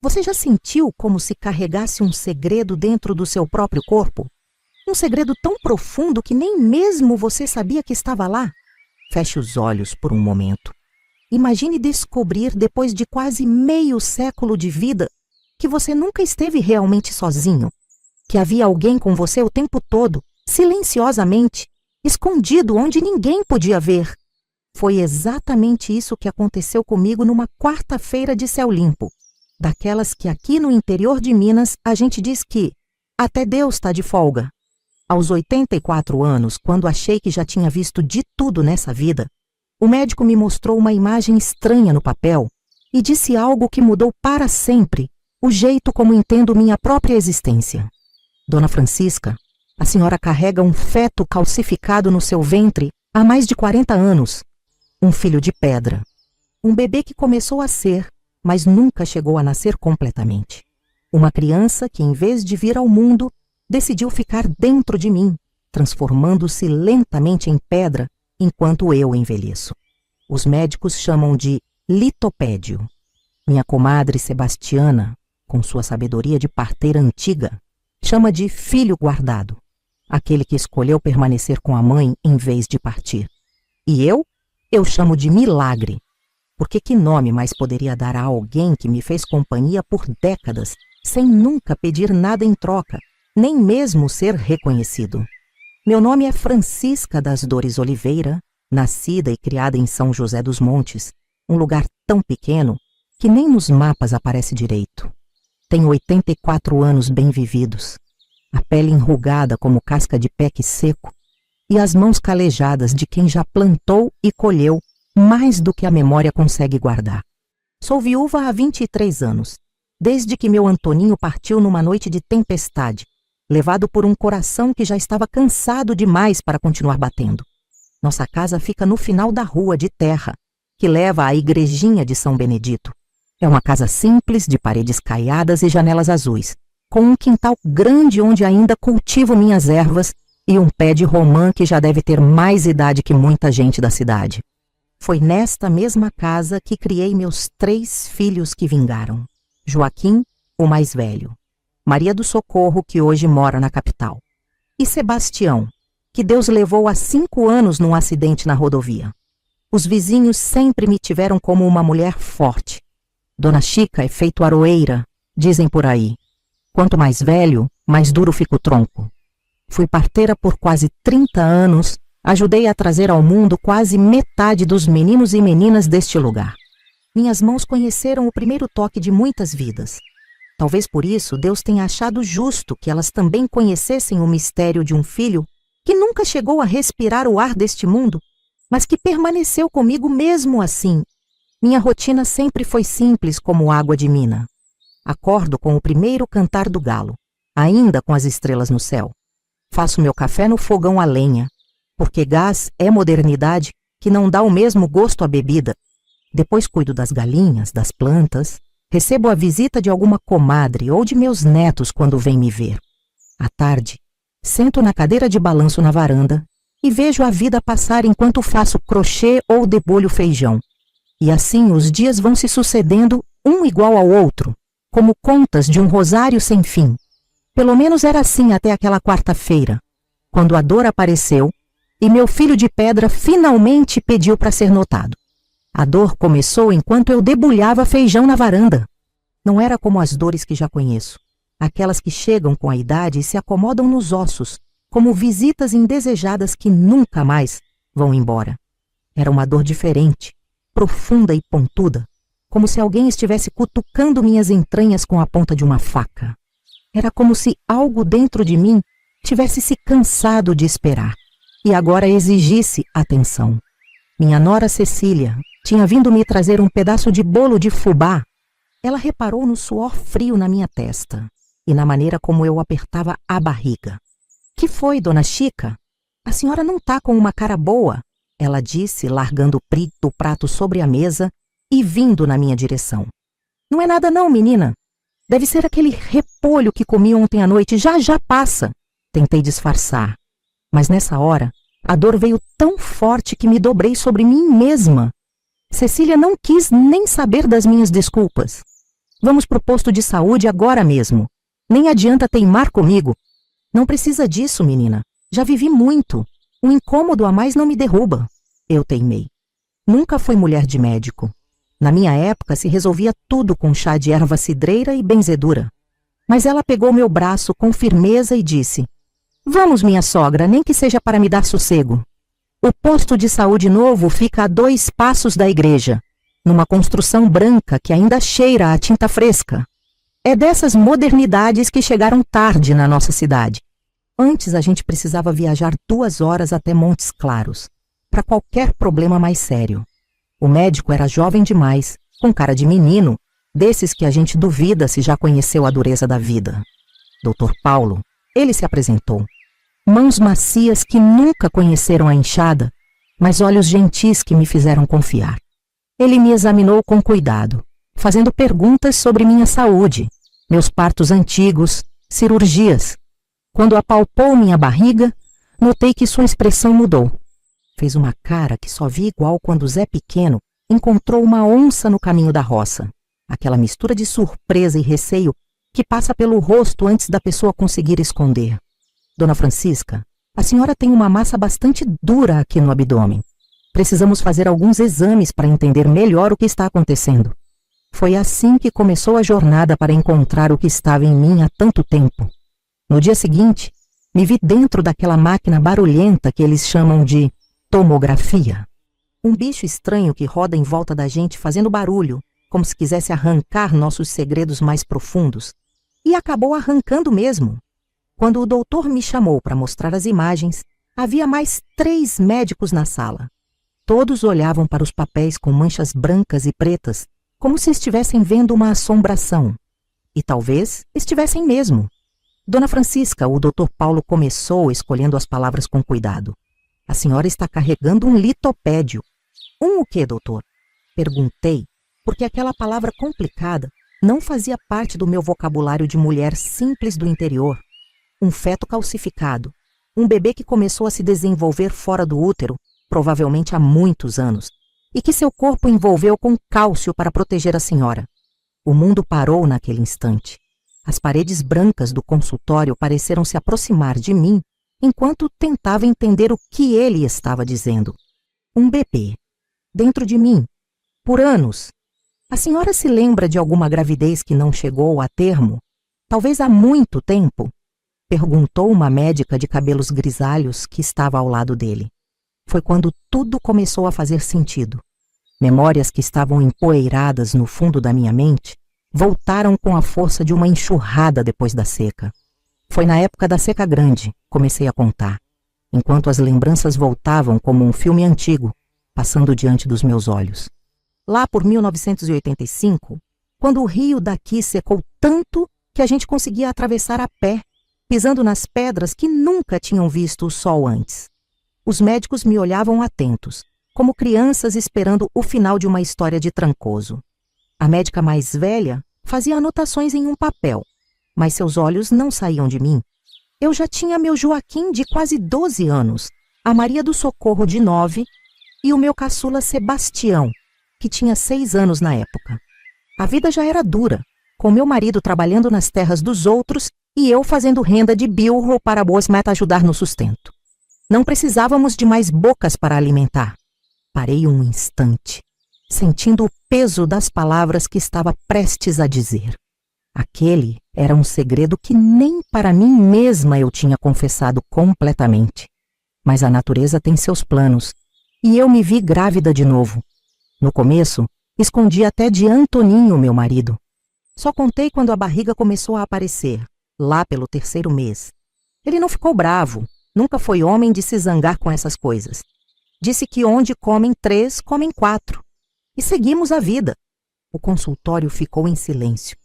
Você já sentiu como se carregasse um segredo dentro do seu próprio corpo? Um segredo tão profundo que nem mesmo você sabia que estava lá? Feche os olhos por um momento. Imagine descobrir, depois de quase meio século de vida, que você nunca esteve realmente sozinho, que havia alguém com você o tempo todo, silenciosamente, escondido onde ninguém podia ver. Foi exatamente isso que aconteceu comigo numa quarta-feira de céu limpo, daquelas que aqui no interior de Minas a gente diz que até Deus está de folga. Aos 84 anos, quando achei que já tinha visto de tudo nessa vida, o médico me mostrou uma imagem estranha no papel e disse algo que mudou para sempre o jeito como entendo minha própria existência. Dona Francisca, a senhora carrega um feto calcificado no seu ventre há mais de 40 anos. Um filho de pedra. Um bebê que começou a ser, mas nunca chegou a nascer completamente. Uma criança que, em vez de vir ao mundo, decidiu ficar dentro de mim, transformando-se lentamente em pedra enquanto eu envelheço. Os médicos chamam de litopédio. Minha comadre Sebastiana, com sua sabedoria de parteira antiga, chama de filho guardado, aquele que escolheu permanecer com a mãe em vez de partir. E eu chamo de milagre, porque que nome mais poderia dar a alguém que me fez companhia por décadas, sem nunca pedir nada em troca, nem mesmo ser reconhecido. Meu nome é Francisca das Dores Oliveira, nascida e criada em São José dos Montes, um lugar tão pequeno que nem nos mapas aparece direito. Tenho 84 anos bem vividos, a pele enrugada como casca de peque seco e as mãos calejadas de quem já plantou e colheu mais do que a memória consegue guardar. Sou viúva há 23 anos, desde que meu Antoninho partiu numa noite de tempestade, levado por um coração que já estava cansado demais para continuar batendo. Nossa casa fica no final da rua de terra, que leva à igrejinha de São Benedito. É uma casa simples, de paredes caiadas e janelas azuis, com um quintal grande onde ainda cultivo minhas ervas e um pé de romã que já deve ter mais idade que muita gente da cidade. Foi nesta mesma casa que criei meus 3 filhos que vingaram. Joaquim, o mais velho. Maria do Socorro, que hoje mora na capital. E Sebastião, que Deus levou há 5 anos num acidente na rodovia. Os vizinhos sempre me tiveram como uma mulher forte. Dona Chica é feito aroeira, dizem por aí. Quanto mais velho, mais duro fica o tronco. Fui parteira por quase 30 anos, ajudei a trazer ao mundo quase metade dos meninos e meninas deste lugar. Minhas mãos conheceram o primeiro toque de muitas vidas. Talvez por isso Deus tenha achado justo que elas também conhecessem o mistério de um filho que nunca chegou a respirar o ar deste mundo, mas que permaneceu comigo mesmo assim. Minha rotina sempre foi simples como água de mina. Acordo com o primeiro cantar do galo, ainda com as estrelas no céu. Faço meu café no fogão a lenha, porque gás é modernidade que não dá o mesmo gosto à bebida. Depois cuido das galinhas, das plantas, recebo a visita de alguma comadre ou de meus netos quando vêm me ver. À tarde, sento na cadeira de balanço na varanda e vejo a vida passar enquanto faço crochê ou debulho feijão. E assim os dias vão se sucedendo um igual ao outro, como contas de um rosário sem fim. Pelo menos era assim até aquela quarta-feira, quando a dor apareceu e meu filho de pedra finalmente pediu para ser notado. A dor começou enquanto eu debulhava feijão na varanda. Não era como as dores que já conheço, aquelas que chegam com a idade e se acomodam nos ossos, como visitas indesejadas que nunca mais vão embora. Era uma dor diferente, profunda e pontuda, como se alguém estivesse cutucando minhas entranhas com a ponta de uma faca. Era como se algo dentro de mim tivesse se cansado de esperar e agora exigisse atenção. Minha nora Cecília tinha vindo me trazer um pedaço de bolo de fubá. Ela reparou no suor frio na minha testa e na maneira como eu apertava a barriga. "Que foi, Dona Chica? A senhora não tá com uma cara boa", ela disse, largando o prato sobre a mesa e vindo na minha direção. "Não é nada não, menina. Deve ser aquele repolho que comi ontem à noite, já passa." Tentei disfarçar, mas nessa hora a dor veio tão forte que me dobrei sobre mim mesma. Cecília não quis nem saber das minhas desculpas. Vamos pro posto de saúde agora mesmo. Nem adianta teimar comigo. Não precisa disso, menina. Já vivi muito. Um incômodo a mais não me derruba. Eu teimei. Nunca fui mulher de médico. Na minha época se resolvia tudo com chá de erva cidreira e benzedura. Mas ela pegou meu braço com firmeza e disse: Vamos, minha sogra, nem que seja para me dar sossego. O posto de saúde novo fica a 2 passos da igreja, numa construção branca que ainda cheira a tinta fresca. É dessas modernidades que chegaram tarde na nossa cidade. Antes a gente precisava viajar 2 horas até Montes Claros, para qualquer problema mais sério. O médico era jovem demais, com cara de menino, desses que a gente duvida se já conheceu a dureza da vida. Dr. Paulo, ele se apresentou. Mãos macias que nunca conheceram a enxada, mas olhos gentis que me fizeram confiar. Ele me examinou com cuidado, fazendo perguntas sobre minha saúde, meus partos antigos, cirurgias. Quando apalpou minha barriga, notei que sua expressão mudou. Fez uma cara que só vi igual quando Zé Pequeno encontrou uma onça no caminho da roça. Aquela mistura de surpresa e receio que passa pelo rosto antes da pessoa conseguir esconder. Dona Francisca, a senhora tem uma massa bastante dura aqui no abdômen. Precisamos fazer alguns exames para entender melhor o que está acontecendo. Foi assim que começou a jornada para encontrar o que estava em mim há tanto tempo. No dia seguinte, me vi dentro daquela máquina barulhenta que eles chamam de tomografia. Um bicho estranho que roda em volta da gente fazendo barulho, como se quisesse arrancar nossos segredos mais profundos. E acabou arrancando mesmo. Quando o doutor me chamou para mostrar as imagens, havia mais 3 médicos na sala. Todos olhavam para os papéis com manchas brancas e pretas, como se estivessem vendo uma assombração. E talvez estivessem mesmo. Dona Francisca, o Dr. Paulo começou escolhendo as palavras com cuidado. A senhora está carregando um litopédio. O quê, doutor? Perguntei, porque aquela palavra complicada não fazia parte do meu vocabulário de mulher simples do interior. Um feto calcificado, um bebê que começou a se desenvolver fora do útero, provavelmente há muitos anos, e que seu corpo envolveu com cálcio para proteger a senhora. O mundo parou naquele instante. As paredes brancas do consultório pareceram se aproximar de mim enquanto tentava entender o que ele estava dizendo. Um bebê. Dentro de mim. Por anos. A senhora se lembra de alguma gravidez que não chegou a termo? Talvez há muito tempo? Perguntou uma médica de cabelos grisalhos que estava ao lado dele. Foi quando tudo começou a fazer sentido. Memórias que estavam empoeiradas no fundo da minha mente voltaram com a força de uma enxurrada depois da seca. Foi na época da seca grande, comecei a contar, enquanto as lembranças voltavam como um filme antigo, passando diante dos meus olhos. Lá por 1985, quando o rio daqui secou tanto que a gente conseguia atravessar a pé, pisando nas pedras que nunca tinham visto o sol antes. Os médicos me olhavam atentos, como crianças esperando o final de uma história de Trancoso. A médica mais velha fazia anotações em um papel, mas seus olhos não saíam de mim. Eu já tinha meu Joaquim de quase 12 anos, a Maria do Socorro de 9 e o meu caçula Sebastião, que tinha 6 anos na época. A vida já era dura, com meu marido trabalhando nas terras dos outros e eu fazendo renda de bilro para Bosmet ajudar no sustento. Não precisávamos de mais bocas para alimentar. Parei um instante, sentindo o peso das palavras que estava prestes a dizer. Aquele era um segredo que nem para mim mesma eu tinha confessado completamente. Mas a natureza tem seus planos, e eu me vi grávida de novo. No começo, escondi até de Antoninho, meu marido. Só contei quando a barriga começou a aparecer, lá pelo 3º mês. Ele não ficou bravo, nunca foi homem de se zangar com essas coisas. Disse que onde comem 3, comem 4. E seguimos a vida. O consultório ficou em silêncio.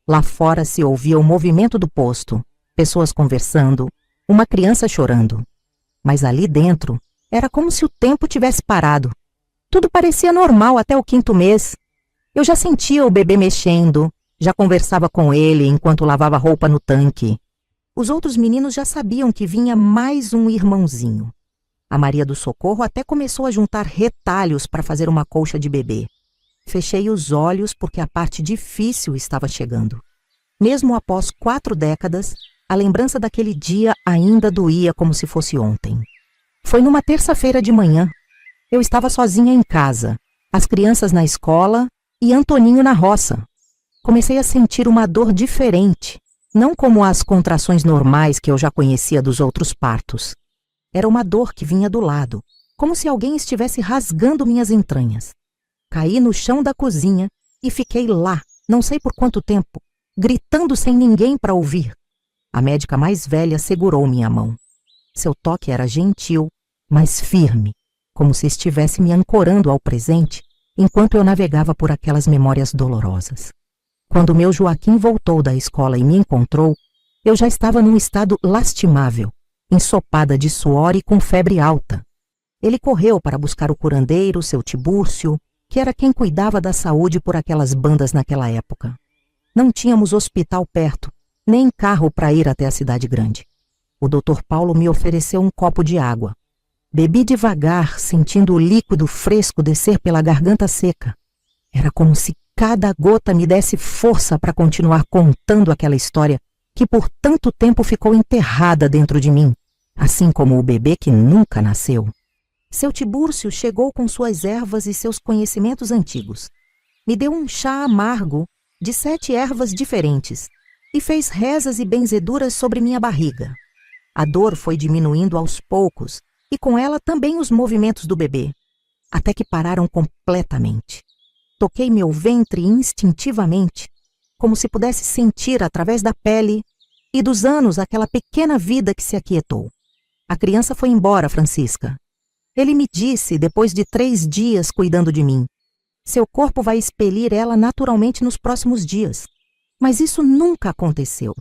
Lá fora se ouvia o movimento do posto, pessoas conversando, uma criança chorando. Mas ali dentro, era como se o tempo tivesse parado. Tudo parecia normal até o 5º mês. Eu já sentia o bebê mexendo, já conversava com ele enquanto lavava roupa no tanque. Os outros meninos já sabiam que vinha mais um irmãozinho. A Maria do Socorro até começou a juntar retalhos para fazer uma colcha de bebê. Fechei os olhos porque a parte difícil estava chegando. Mesmo após 4 décadas, a lembrança daquele dia ainda doía como se fosse ontem. Foi numa terça-feira de manhã. Eu estava sozinha em casa, as crianças na escola e Antoninho na roça. Comecei a sentir uma dor diferente, não como as contrações normais que eu já conhecia dos outros partos. Era uma dor que vinha do lado, como se alguém estivesse rasgando minhas entranhas. Caí no chão da cozinha e fiquei lá, não sei por quanto tempo, gritando sem ninguém para ouvir. A médica mais velha segurou minha mão. Seu toque era gentil, mas firme, como se estivesse me ancorando ao presente enquanto eu navegava por aquelas memórias dolorosas. Quando meu Joaquim voltou da escola e me encontrou, eu já estava num estado lastimável, ensopada de suor e com febre alta. Ele correu para buscar o curandeiro, seu Tibúrcio, que era quem cuidava da saúde por aquelas bandas naquela época. Não tínhamos hospital perto, nem carro para ir até a cidade grande. O Dr. Paulo me ofereceu um copo de água. Bebi devagar, sentindo o líquido fresco descer pela garganta seca. Era como se cada gota me desse força para continuar contando aquela história que por tanto tempo ficou enterrada dentro de mim, assim como o bebê que nunca nasceu. Seu Tibúrcio chegou com suas ervas e seus conhecimentos antigos. Me deu um chá amargo de 7 ervas diferentes e fez rezas e benzeduras sobre minha barriga. A dor foi diminuindo aos poucos e com ela também os movimentos do bebê, até que pararam completamente. Toquei meu ventre instintivamente, como se pudesse sentir através da pele e dos anos aquela pequena vida que se aquietou. A criança foi embora, Francisca. Ele me disse, depois de 3 dias cuidando de mim, seu corpo vai expelir ela naturalmente nos próximos dias. Mas isso nunca aconteceu.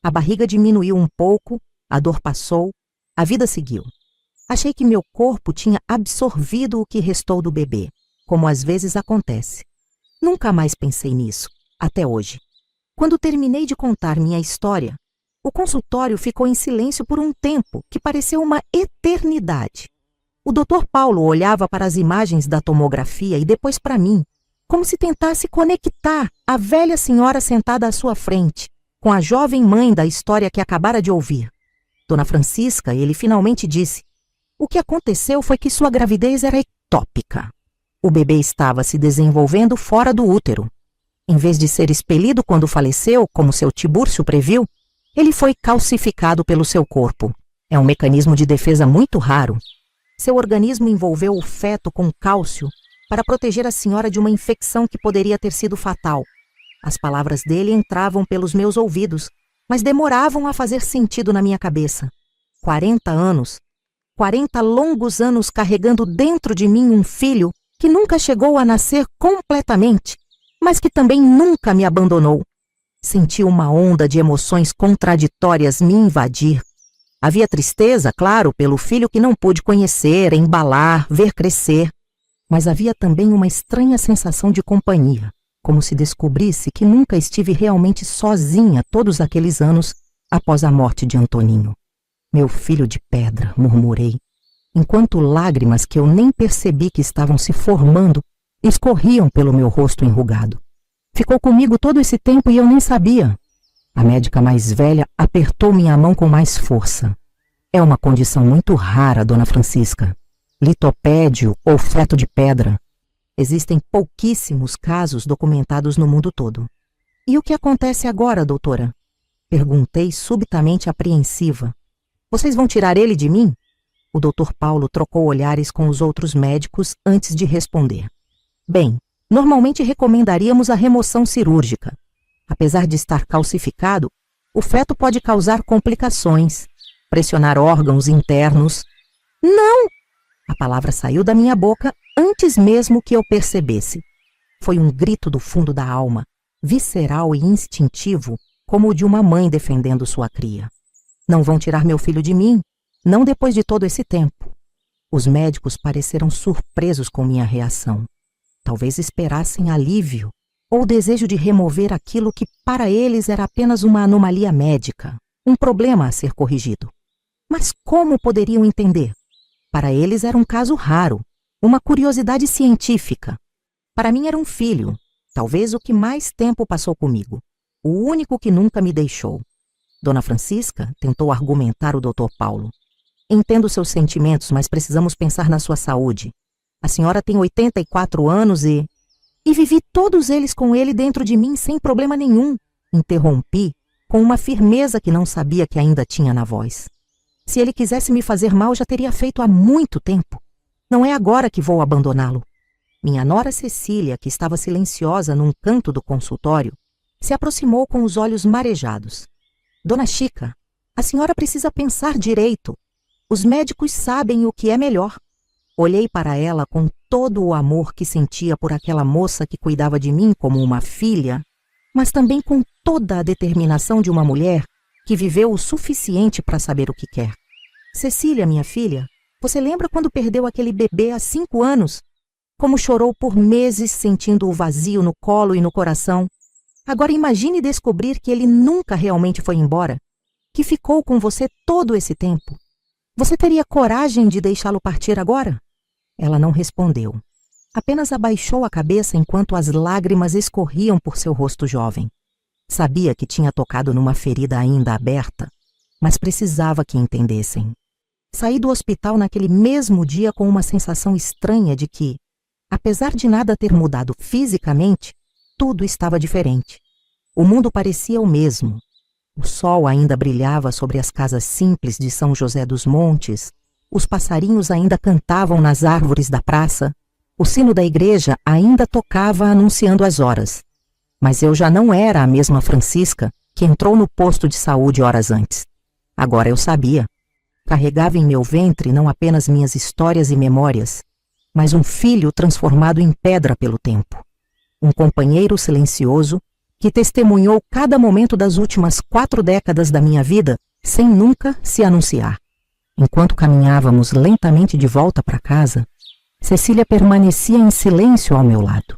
A barriga diminuiu um pouco, a dor passou, a vida seguiu. Achei que meu corpo tinha absorvido o que restou do bebê, como às vezes acontece. Nunca mais pensei nisso, até hoje. Quando terminei de contar minha história, o consultório ficou em silêncio por um tempo que pareceu uma eternidade. O Dr. Paulo olhava para as imagens da tomografia e depois para mim, como se tentasse conectar a velha senhora sentada à sua frente com a jovem mãe da história que acabara de ouvir. Dona Francisca, ele finalmente disse, o que aconteceu foi que sua gravidez era ectópica. O bebê estava se desenvolvendo fora do útero. Em vez de ser expelido quando faleceu, como seu Tibúrcio previu, ele foi calcificado pelo seu corpo. É um mecanismo de defesa muito raro. Seu organismo envolveu o feto com cálcio para proteger a senhora de uma infecção que poderia ter sido fatal. As palavras dele entravam pelos meus ouvidos, mas demoravam a fazer sentido na minha cabeça. 40 anos, 40 longos anos carregando dentro de mim um filho que nunca chegou a nascer completamente, mas que também nunca me abandonou. Senti uma onda de emoções contraditórias me invadir. Havia tristeza, claro, pelo filho que não pude conhecer, embalar, ver crescer. Mas havia também uma estranha sensação de companhia, como se descobrisse que nunca estive realmente sozinha todos aqueles anos após a morte de Antoninho. Meu filho de pedra, murmurei, enquanto lágrimas que eu nem percebi que estavam se formando escorriam pelo meu rosto enrugado. Ficou comigo todo esse tempo e eu nem sabia. A médica mais velha apertou minha mão com mais força. É uma condição muito rara, Dona Francisca. Litopédio ou feto de pedra. Existem pouquíssimos casos documentados no mundo todo. E o que acontece agora, doutora? Perguntei subitamente apreensiva. Vocês vão tirar ele de mim? O Dr. Paulo trocou olhares com os outros médicos antes de responder. Bem, normalmente recomendaríamos a remoção cirúrgica. Apesar de estar calcificado, o feto pode causar complicações, pressionar órgãos internos. Não! A palavra saiu da minha boca antes mesmo que eu percebesse. Foi um grito do fundo da alma, visceral e instintivo, como o de uma mãe defendendo sua cria. Não vão tirar meu filho de mim, não depois de todo esse tempo. Os médicos pareceram surpresos com minha reação. Talvez esperassem alívio ou o desejo de remover aquilo que para eles era apenas uma anomalia médica, um problema a ser corrigido. Mas como poderiam entender? Para eles era um caso raro, uma curiosidade científica. Para mim era um filho, talvez o que mais tempo passou comigo, o único que nunca me deixou. Dona Francisca tentou argumentar o Dr. Paulo. Entendo seus sentimentos, mas precisamos pensar na sua saúde. A senhora tem 84 anos e vivi todos eles com ele dentro de mim sem problema nenhum. Interrompi, com uma firmeza que não sabia que ainda tinha na voz. Se ele quisesse me fazer mal, já teria feito há muito tempo. Não é agora que vou abandoná-lo. Minha nora Cecília, que estava silenciosa num canto do consultório, se aproximou com os olhos marejados. Dona Chica, a senhora precisa pensar direito. Os médicos sabem o que é melhor. Olhei para ela com todo o amor que sentia por aquela moça que cuidava de mim como uma filha, mas também com toda a determinação de uma mulher que viveu o suficiente para saber o que quer. Cecília, minha filha, você lembra quando perdeu aquele bebê há 5 anos? Como chorou por meses sentindo o vazio no colo e no coração. Agora imagine descobrir que ele nunca realmente foi embora, que ficou com você todo esse tempo. Você teria coragem de deixá-lo partir agora? Ela não respondeu. Apenas abaixou a cabeça enquanto as lágrimas escorriam por seu rosto jovem. Sabia que tinha tocado numa ferida ainda aberta, mas precisava que entendessem. Saí do hospital naquele mesmo dia com uma sensação estranha de que, apesar de nada ter mudado fisicamente, tudo estava diferente. O mundo parecia o mesmo. O sol ainda brilhava sobre as casas simples de São José dos Montes, os passarinhos ainda cantavam nas árvores da praça, o sino da igreja ainda tocava anunciando as horas. Mas eu já não era a mesma Francisca que entrou no posto de saúde horas antes. Agora eu sabia. Carregava em meu ventre não apenas minhas histórias e memórias, mas um filho transformado em pedra pelo tempo. Um companheiro silencioso que testemunhou cada momento das últimas 4 décadas da minha vida sem nunca se anunciar. Enquanto caminhávamos lentamente de volta para casa, Cecília permanecia em silêncio ao meu lado.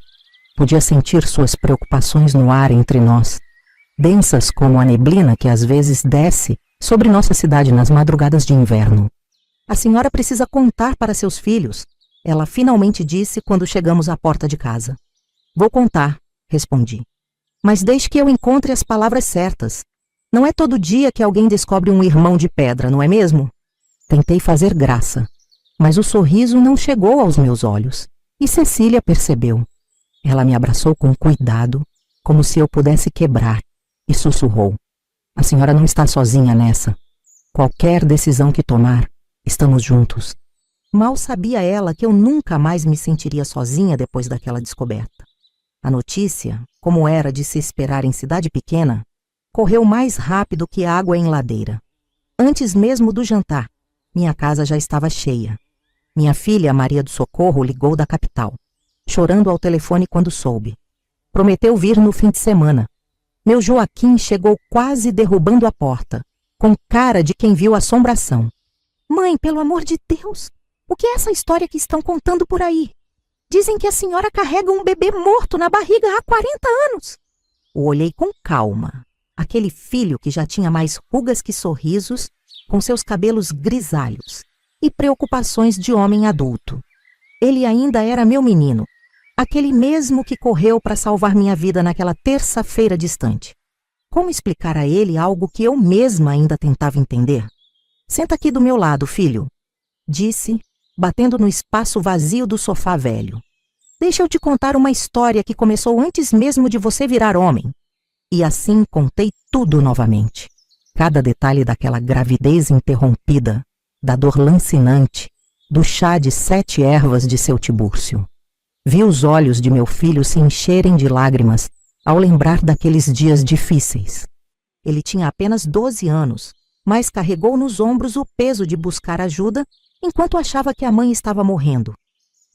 Podia sentir suas preocupações no ar entre nós, densas como a neblina que às vezes desce sobre nossa cidade nas madrugadas de inverno. A senhora precisa contar para seus filhos, ela finalmente disse quando chegamos à porta de casa. Vou contar, respondi. Mas deixe que eu encontre as palavras certas. Não é todo dia que alguém descobre um irmão de pedra, não é mesmo? Tentei fazer graça, mas o sorriso não chegou aos meus olhos, e Cecília percebeu. Ela me abraçou com cuidado, como se eu pudesse quebrar, e sussurrou. A senhora não está sozinha nessa. Qualquer decisão que tomar, estamos juntos. Mal sabia ela que eu nunca mais me sentiria sozinha depois daquela descoberta. A notícia, como era de se esperar em cidade pequena, correu mais rápido que água em ladeira. Antes mesmo do jantar, minha casa já estava cheia. Minha filha, Maria do Socorro, ligou da capital, chorando ao telefone quando soube. Prometeu vir no fim de semana. Meu Joaquim chegou quase derrubando a porta, com cara de quem viu assombração. Mãe, pelo amor de Deus, o que é essa história que estão contando por aí? Dizem que a senhora carrega um bebê morto na barriga há 40 anos. O olhei com calma. Aquele filho que já tinha mais rugas que sorrisos, com seus cabelos grisalhos e preocupações de homem adulto. Ele ainda era meu menino, aquele mesmo que correu para salvar minha vida naquela terça-feira distante. Como explicar a ele algo que eu mesma ainda tentava entender? Senta aqui do meu lado, filho, disse, batendo no espaço vazio do sofá velho. Deixa eu te contar uma história que começou antes mesmo de você virar homem. E assim contei tudo novamente. Cada detalhe daquela gravidez interrompida, da dor lancinante, do chá de 7 ervas de seu Tibúrcio. Vi os olhos de meu filho se encherem de lágrimas ao lembrar daqueles dias difíceis. Ele tinha apenas 12 anos, mas carregou nos ombros o peso de buscar ajuda enquanto achava que a mãe estava morrendo.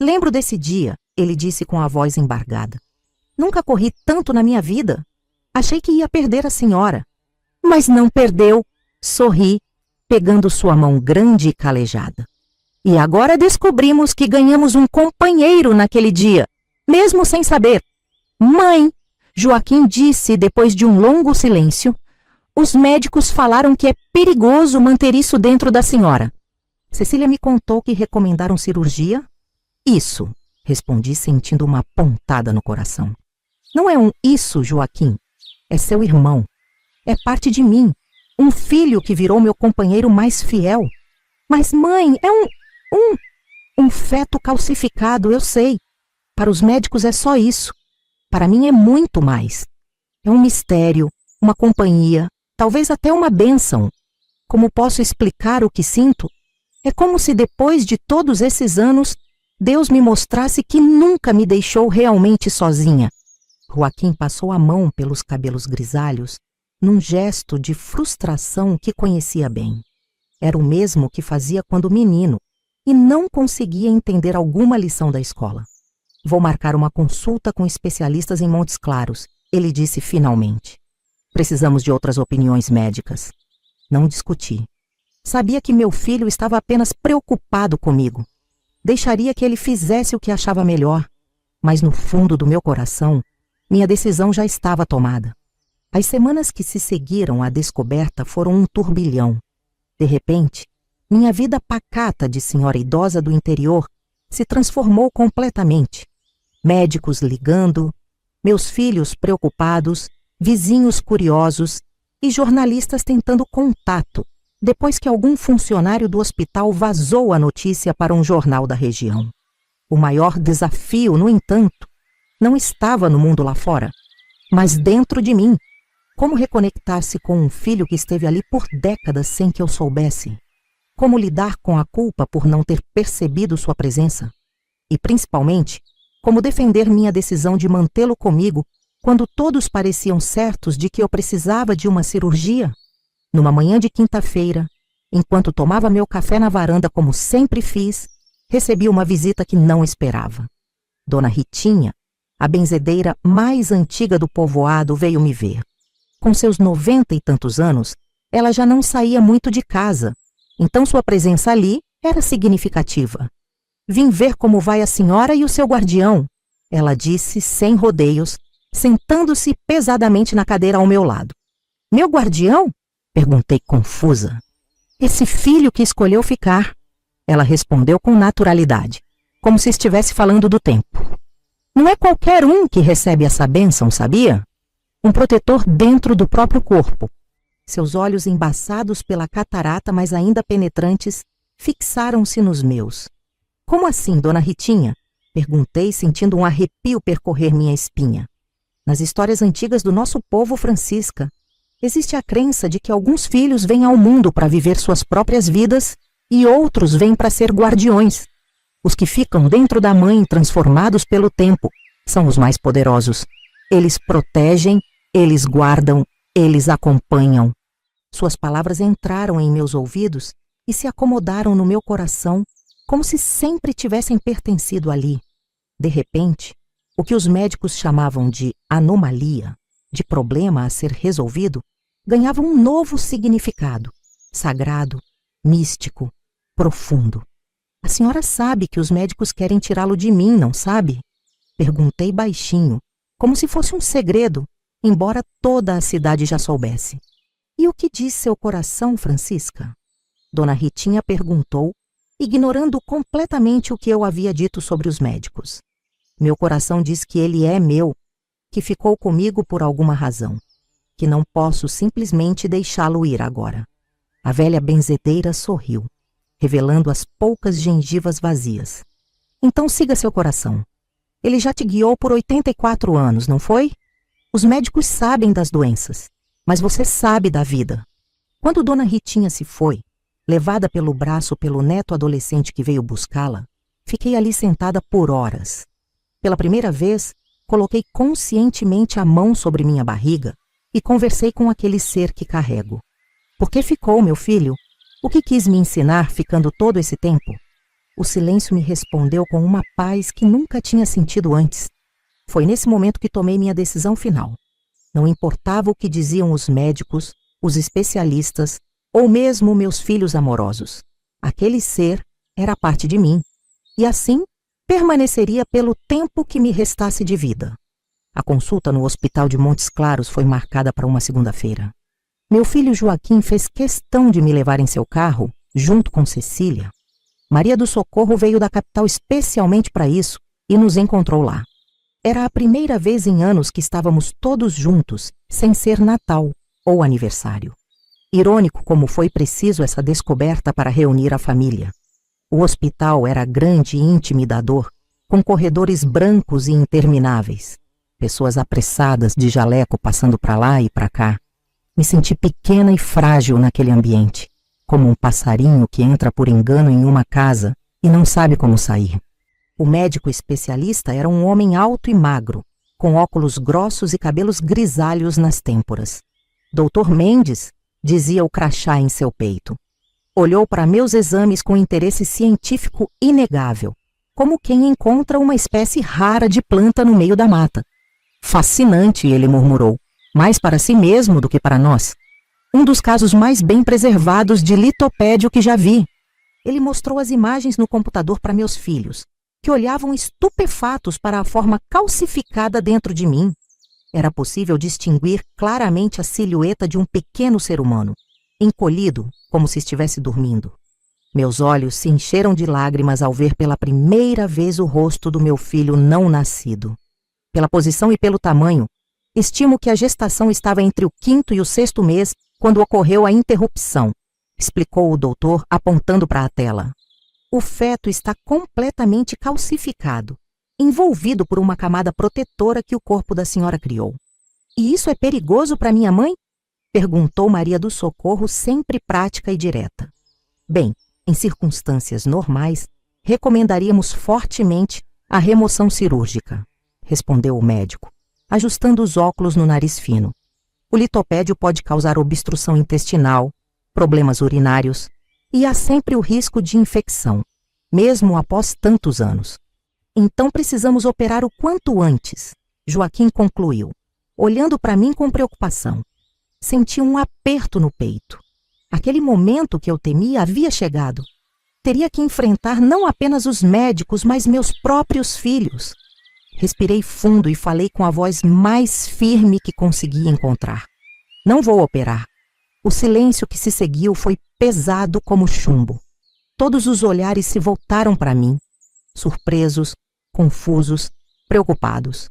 Lembro desse dia, ele disse com a voz embargada. Nunca corri tanto na minha vida. Achei que ia perder a senhora. Mas não perdeu, sorri, pegando sua mão grande e calejada. E agora descobrimos que ganhamos um companheiro naquele dia, mesmo sem saber. Mãe, Joaquim disse depois de um longo silêncio, os médicos falaram que é perigoso manter isso dentro da senhora. Cecília me contou que recomendaram cirurgia? Isso. respondi sentindo uma pontada no coração. Não é isso, Joaquim. É seu irmão. É parte de mim. Um filho que virou meu companheiro mais fiel. Mas, mãe, é um feto calcificado, eu sei. Para os médicos é só isso. Para mim é muito mais. É um mistério, uma companhia, talvez até uma bênção. Como posso explicar o que sinto? É como se depois de todos esses anos, Deus me mostrasse que nunca me deixou realmente sozinha. Joaquim passou a mão pelos cabelos grisalhos, num gesto de frustração que conhecia bem. Era o mesmo que fazia quando menino, e não conseguia entender alguma lição da escola. Vou marcar uma consulta com especialistas em Montes Claros, ele disse finalmente. Precisamos de outras opiniões médicas. Não discuti. Sabia que meu filho estava apenas preocupado comigo. Deixaria que ele fizesse o que achava melhor, mas no fundo do meu coração, minha decisão já estava tomada. As semanas que se seguiram à descoberta foram um turbilhão. De repente, minha vida pacata de senhora idosa do interior se transformou completamente. Médicos ligando, meus filhos preocupados, vizinhos curiosos e jornalistas tentando contato, depois que algum funcionário do hospital vazou a notícia para um jornal da região. O maior desafio, no entanto, não estava no mundo lá fora, mas dentro de mim. Como reconectar-se com um filho que esteve ali por décadas sem que eu soubesse? Como lidar com a culpa por não ter percebido sua presença? E, principalmente, como defender minha decisão de mantê-lo comigo quando todos pareciam certos de que eu precisava de uma cirurgia? Numa manhã de quinta-feira, enquanto tomava meu café na varanda como sempre fiz, recebi uma visita que não esperava. Dona Ritinha, a benzedeira mais antiga do povoado, veio me ver. Com seus 90 e tantos anos, ela já não saía muito de casa, então sua presença ali era significativa. Vim ver como vai a senhora e o seu guardião, ela disse sem rodeios, sentando-se pesadamente na cadeira ao meu lado. Meu guardião? Perguntei confusa. Esse filho que escolheu ficar, ela respondeu com naturalidade, como se estivesse falando do tempo. Não é qualquer um que recebe essa bênção, sabia? Um protetor dentro do próprio corpo. Seus olhos embaçados pela catarata, mas ainda penetrantes, fixaram-se nos meus. Como assim, dona Ritinha? Perguntei, sentindo um arrepio percorrer minha espinha. Nas histórias antigas do nosso povo, Francisca, existe a crença de que alguns filhos vêm ao mundo para viver suas próprias vidas e outros vêm para ser guardiões. Os que ficam dentro da mãe, transformados pelo tempo, são os mais poderosos. Eles protegem, eles guardam, eles acompanham. Suas palavras entraram em meus ouvidos e se acomodaram no meu coração, como se sempre tivessem pertencido ali. De repente, o que os médicos chamavam de anomalia, de problema a ser resolvido, ganhava um novo significado, sagrado, místico, profundo. A senhora sabe que os médicos querem tirá-lo de mim, não sabe? Perguntei baixinho, como se fosse um segredo, embora toda a cidade já soubesse. E o que diz seu coração, Francisca? Dona Ritinha perguntou, ignorando completamente o que eu havia dito sobre os médicos. Meu coração diz que ele é meu, que ficou comigo por alguma razão, que não posso simplesmente deixá-lo ir agora. A velha benzedeira sorriu, revelando as poucas gengivas vazias. Então siga seu coração. Ele já te guiou por 84 anos, não foi? Os médicos sabem das doenças, mas você sabe da vida. Quando Dona Ritinha se foi, levada pelo braço pelo neto adolescente que veio buscá-la, fiquei ali sentada por horas. Pela primeira vez, coloquei conscientemente a mão sobre minha barriga e conversei com aquele ser que carrego. Por que ficou, meu filho? O que quis me ensinar ficando todo esse tempo? O silêncio me respondeu com uma paz que nunca tinha sentido antes. Foi nesse momento que tomei minha decisão final. Não importava o que diziam os médicos, os especialistas ou mesmo meus filhos amorosos. Aquele ser era parte de mim e assim permaneceria pelo tempo que me restasse de vida. A consulta no hospital de Montes Claros foi marcada para uma segunda-feira. Meu filho Joaquim fez questão de me levar em seu carro, junto com Cecília. Maria do Socorro veio da capital especialmente para isso, e nos encontrou lá. Era a primeira vez em anos que estávamos todos juntos, sem ser Natal ou aniversário. Irônico como foi preciso essa descoberta para reunir a família. O hospital era grande e intimidador, com corredores brancos e intermináveis. Pessoas apressadas de jaleco passando para lá e para cá. Me senti pequena e frágil naquele ambiente, como um passarinho que entra por engano em uma casa e não sabe como sair. O médico especialista era um homem alto e magro, com óculos grossos e cabelos grisalhos nas têmporas. Dr. Mendes, dizia o crachá em seu peito. Olhou para meus exames com interesse científico inegável, como quem encontra uma espécie rara de planta no meio da mata. Fascinante, ele murmurou, mais para si mesmo do que para nós. Um dos casos mais bem preservados de litopédio que já vi. Ele mostrou as imagens no computador para meus filhos, que olhavam estupefatos para a forma calcificada dentro de mim. Era possível distinguir claramente a silhueta de um pequeno ser humano, encolhido, como se estivesse dormindo. Meus olhos se encheram de lágrimas ao ver pela primeira vez o rosto do meu filho não nascido. Pela posição e pelo tamanho, estimo que a gestação estava entre o 5º e o 6º mês quando ocorreu a interrupção, explicou o doutor apontando para a tela. O feto está completamente calcificado, envolvido por uma camada protetora que o corpo da senhora criou. E isso é perigoso para minha mãe? Perguntou Maria do Socorro, sempre prática e direta. Bem, em circunstâncias normais, recomendaríamos fortemente a remoção cirúrgica, respondeu o médico, ajustando os óculos no nariz fino. O litopédio pode causar obstrução intestinal, problemas urinários e há sempre o risco de infecção, mesmo após tantos anos. Então precisamos operar o quanto antes, Joaquim concluiu, olhando para mim com preocupação. Senti um aperto no peito. Aquele momento que eu temia havia chegado. Teria que enfrentar não apenas os médicos, mas meus próprios filhos. Respirei fundo e falei com a voz mais firme que consegui encontrar. Não vou operar. O silêncio que se seguiu foi pesado como chumbo. Todos os olhares se voltaram para mim, surpresos, confusos, preocupados.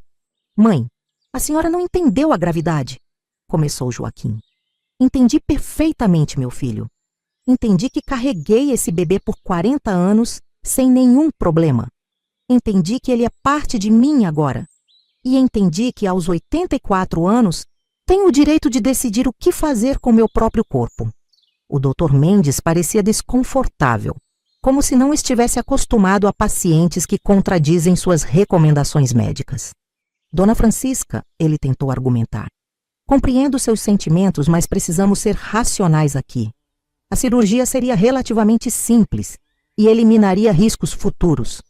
Mãe, a senhora não entendeu a gravidade, começou Joaquim. Entendi perfeitamente, meu filho. Entendi que carreguei esse bebê por 40 anos sem nenhum problema. Entendi que ele é parte de mim agora. E entendi que aos 84 anos tenho o direito de decidir o que fazer com meu próprio corpo. O Dr. Mendes parecia desconfortável, como se não estivesse acostumado a pacientes que contradizem suas recomendações médicas. Dona Francisca, ele tentou argumentar. Compreendo seus sentimentos, mas precisamos ser racionais aqui. A cirurgia seria relativamente simples e eliminaria riscos futuros.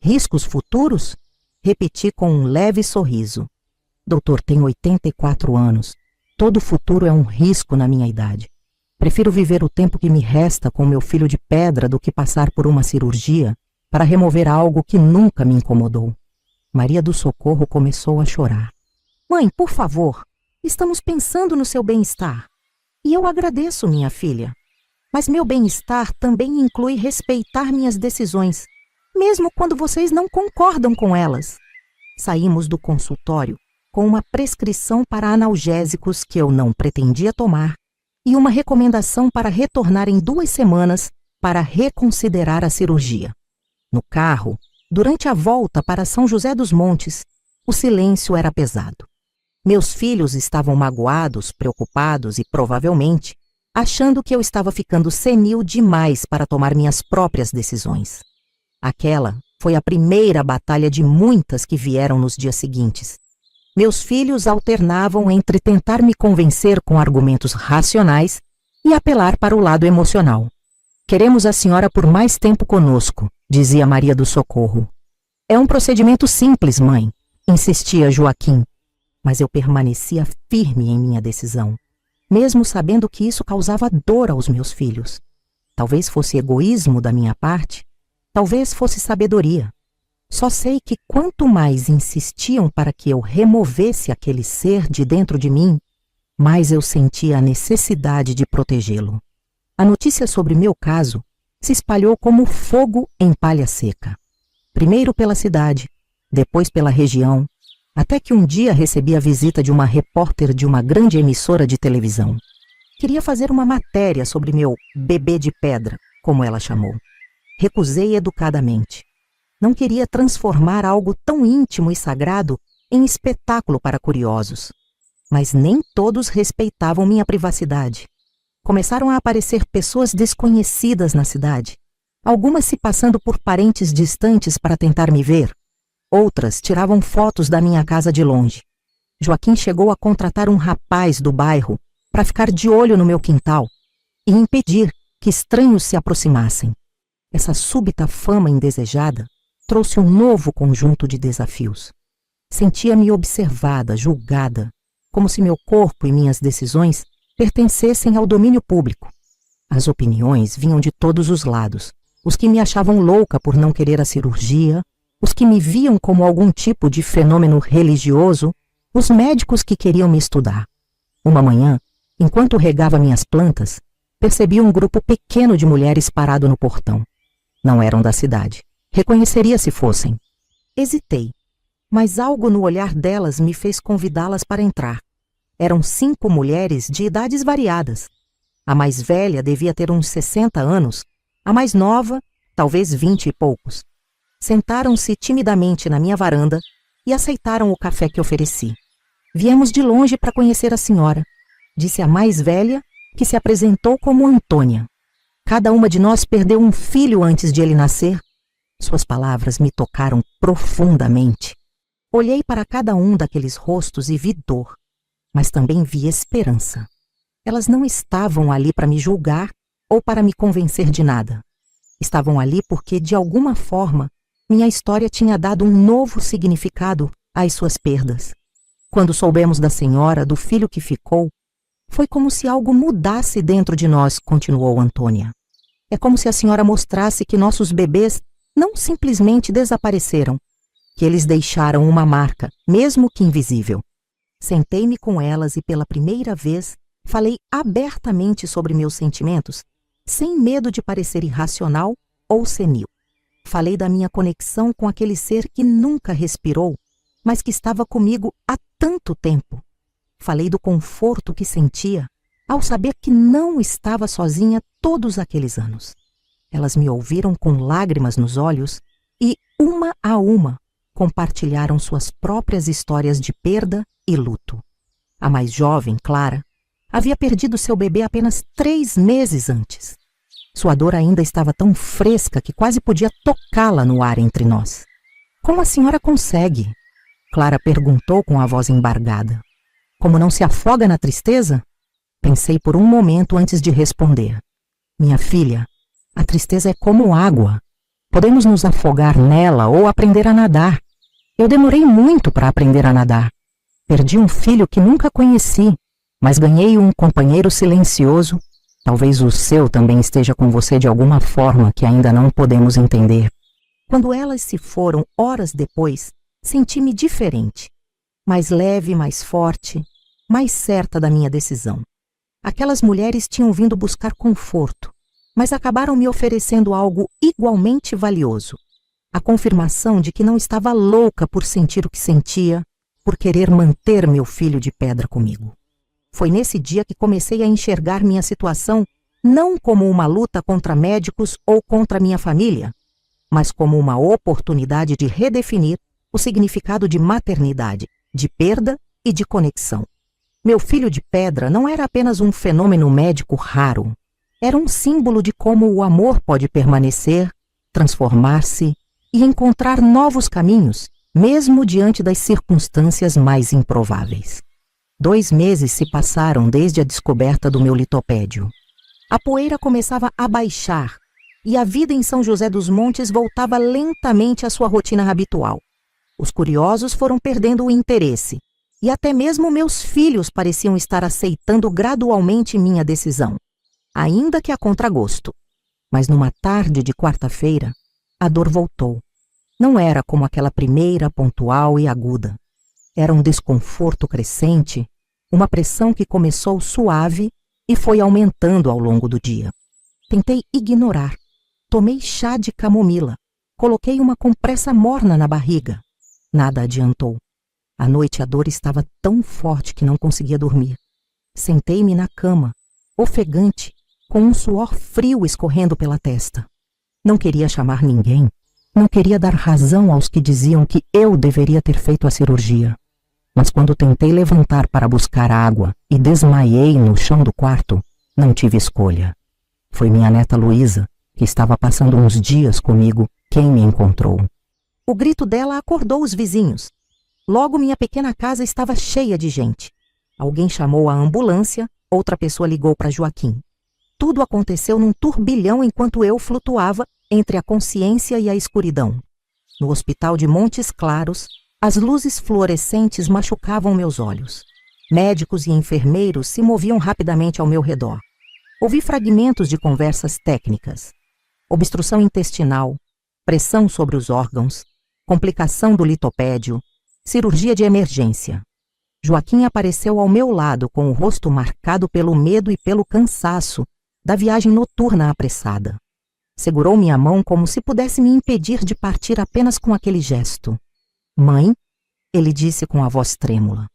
Riscos futuros? Repeti com um leve sorriso. Doutor, tenho 84 anos. Todo futuro é um risco na minha idade. Prefiro viver o tempo que me resta com meu filho de pedra do que passar por uma cirurgia para remover algo que nunca me incomodou. Maria do Socorro começou a chorar. Mãe, por favor, estamos pensando no seu bem-estar. E eu agradeço, minha filha. Mas meu bem-estar também inclui respeitar minhas decisões, mesmo quando vocês não concordam com elas. Saímos do consultório com uma prescrição para analgésicos que eu não pretendia tomar e uma recomendação para retornar em 2 semanas para reconsiderar a cirurgia. No carro, durante a volta para São José dos Montes, o silêncio era pesado. Meus filhos estavam magoados, preocupados e, provavelmente, achando que eu estava ficando senil demais para tomar minhas próprias decisões. Aquela foi a primeira batalha de muitas que vieram nos dias seguintes. Meus filhos alternavam entre tentar me convencer com argumentos racionais e apelar para o lado emocional. Queremos a senhora por mais tempo conosco, dizia Maria do Socorro. É um procedimento simples, mãe, insistia Joaquim, mas eu permanecia firme em minha decisão, mesmo sabendo que isso causava dor aos meus filhos. Talvez fosse egoísmo da minha parte, talvez fosse sabedoria. Só sei que quanto mais insistiam para que eu removesse aquele ser de dentro de mim, mais eu sentia a necessidade de protegê-lo. A notícia sobre meu caso se espalhou como fogo em palha seca. Primeiro pela cidade, depois pela região, até que um dia recebi a visita de uma repórter de uma grande emissora de televisão. Queria fazer uma matéria sobre meu bebê de pedra, como ela chamou. Recusei educadamente. Não queria transformar algo tão íntimo e sagrado em espetáculo para curiosos. Mas nem todos respeitavam minha privacidade. Começaram a aparecer pessoas desconhecidas na cidade, algumas se passando por parentes distantes para tentar me ver. Outras tiravam fotos da minha casa de longe. Joaquim chegou a contratar um rapaz do bairro para ficar de olho no meu quintal e impedir que estranhos se aproximassem. Essa súbita fama indesejada trouxe um novo conjunto de desafios. Sentia-me observada, julgada, como se meu corpo e minhas decisões pertencessem ao domínio público. As opiniões vinham de todos os lados. Os que me achavam louca por não querer a cirurgia, os que me viam como algum tipo de fenômeno religioso, os médicos que queriam me estudar. Uma manhã, enquanto regava minhas plantas, percebi um grupo pequeno de mulheres parado no portão. Não eram da cidade. Reconheceria se fossem. Hesitei, mas algo no olhar delas me fez convidá-las para entrar. Eram 5 mulheres de idades variadas. A mais velha devia ter uns 60 anos, a mais nova, talvez 20 e poucos. Sentaram-se timidamente na minha varanda e aceitaram o café que ofereci. Viemos de longe para conhecer a senhora, disse a mais velha, que se apresentou como Antônia. Cada uma de nós perdeu um filho antes de ele nascer. Suas palavras me tocaram profundamente. Olhei para cada um daqueles rostos e vi dor, mas também vi esperança. Elas não estavam ali para me julgar ou para me convencer de nada. Estavam ali porque, de alguma forma, minha história tinha dado um novo significado às suas perdas. Quando soubemos da senhora, do filho que ficou, foi como se algo mudasse dentro de nós, continuou Antônia. É como se a senhora mostrasse que nossos bebês não simplesmente desapareceram, que eles deixaram uma marca, mesmo que invisível. Sentei-me com elas e pela primeira vez falei abertamente sobre meus sentimentos, sem medo de parecer irracional ou senil. Falei da minha conexão com aquele ser que nunca respirou, mas que estava comigo há tanto tempo. Falei do conforto que sentia ao saber que não estava sozinha todos aqueles anos. Elas me ouviram com lágrimas nos olhos e, uma a uma, compartilharam suas próprias histórias de perda e luto. A mais jovem, Clara, havia perdido seu bebê apenas 3 meses antes. Sua dor ainda estava tão fresca que quase podia tocá-la no ar entre nós. Como a senhora consegue? Clara perguntou com a voz embargada. Como não se afoga na tristeza? Pensei por um momento antes de responder. Minha filha, a tristeza é como água. Podemos nos afogar nela ou aprender a nadar. Eu demorei muito para aprender a nadar. Perdi um filho que nunca conheci, mas ganhei um companheiro silencioso. Talvez o seu também esteja com você de alguma forma que ainda não podemos entender. Quando elas se foram horas depois, senti-me diferente. Mais leve, mais forte, mais certa da minha decisão. Aquelas mulheres tinham vindo buscar conforto, mas acabaram me oferecendo algo igualmente valioso. A confirmação de que não estava louca por sentir o que sentia, por querer manter meu filho de pedra comigo. Foi nesse dia que comecei a enxergar minha situação não como uma luta contra médicos ou contra minha família, mas como uma oportunidade de redefinir o significado de maternidade, de perda e de conexão. Meu filho de pedra não era apenas um fenômeno médico raro. Era um símbolo de como o amor pode permanecer, transformar-se e encontrar novos caminhos, mesmo diante das circunstâncias mais improváveis. 2 meses se passaram desde a descoberta do meu litopédio. A poeira começava a baixar e a vida em São José dos Montes voltava lentamente à sua rotina habitual. Os curiosos foram perdendo o interesse e até mesmo meus filhos pareciam estar aceitando gradualmente minha decisão, ainda que a contragosto. Mas numa tarde de quarta-feira, a dor voltou. Não era como aquela primeira pontual e aguda. Era um desconforto crescente, uma pressão que começou suave e foi aumentando ao longo do dia. Tentei ignorar. Tomei chá de camomila. Coloquei uma compressa morna na barriga. Nada adiantou. À noite a dor estava tão forte que não conseguia dormir. Sentei-me na cama, ofegante, com um suor frio escorrendo pela testa. Não queria chamar ninguém. Não queria dar razão aos que diziam que eu deveria ter feito a cirurgia. Mas quando tentei levantar para buscar água e desmaiei no chão do quarto, não tive escolha. Foi minha neta Luísa, que estava passando uns dias comigo, quem me encontrou. O grito dela acordou os vizinhos. Logo minha pequena casa estava cheia de gente. Alguém chamou a ambulância, outra pessoa ligou para Joaquim. Tudo aconteceu num turbilhão enquanto eu flutuava entre a consciência e a escuridão. No hospital de Montes Claros, as luzes fluorescentes machucavam meus olhos. Médicos e enfermeiros se moviam rapidamente ao meu redor. Ouvi fragmentos de conversas técnicas. Obstrução intestinal, pressão sobre os órgãos, complicação do litopédio, cirurgia de emergência. Joaquim apareceu ao meu lado com o rosto marcado pelo medo e pelo cansaço da viagem noturna apressada. Segurou minha mão como se pudesse me impedir de partir apenas com aquele gesto. Mãe, ele disse com a voz trêmula,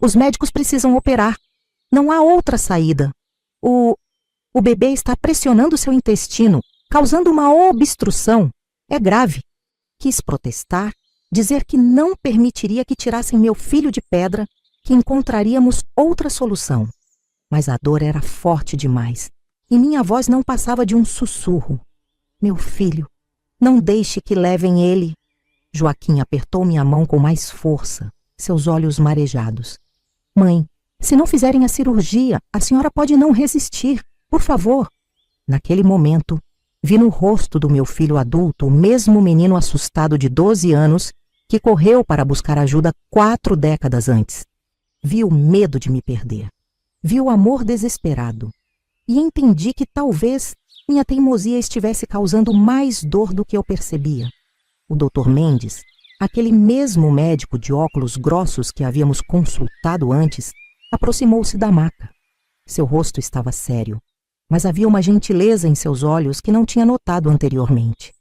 os médicos precisam operar. Não há outra saída. O bebê está pressionando seu intestino, causando uma obstrução. É grave. Quis protestar, dizer que não permitiria que tirassem meu filho de pedra, que encontraríamos outra solução. Mas a dor era forte demais, e minha voz não passava de um sussurro. Meu filho, não deixe que levem ele. Joaquim apertou minha mão com mais força, seus olhos marejados. Mãe, se não fizerem a cirurgia, a senhora pode não resistir. Por favor. Naquele momento, vi no rosto do meu filho adulto o mesmo menino assustado de 12 anos que correu para buscar ajuda 4 décadas antes. Vi o medo de me perder. Vi o amor desesperado. E entendi que talvez minha teimosia estivesse causando mais dor do que eu percebia. O Dr. Mendes, aquele mesmo médico de óculos grossos que havíamos consultado antes, aproximou-se da maca. Seu rosto estava sério, mas havia uma gentileza em seus olhos que não tinha notado anteriormente.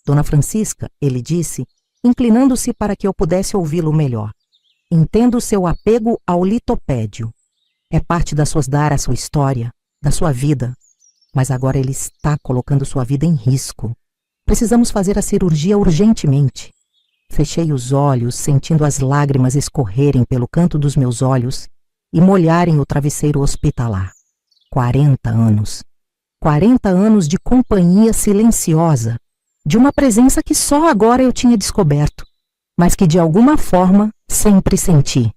Dona Francisca, ele disse, inclinando-se para que eu pudesse ouvi-lo melhor. Entendo seu apego ao litopédio. É parte da sua história, da sua vida. Mas agora ele está colocando sua vida em risco. Precisamos fazer a cirurgia urgentemente. Fechei os olhos, sentindo as lágrimas escorrerem pelo canto dos meus olhos e molharem o travesseiro hospitalar. 40 anos. 40 anos de companhia silenciosa, de uma presença que só agora eu tinha descoberto, mas que de alguma forma sempre senti.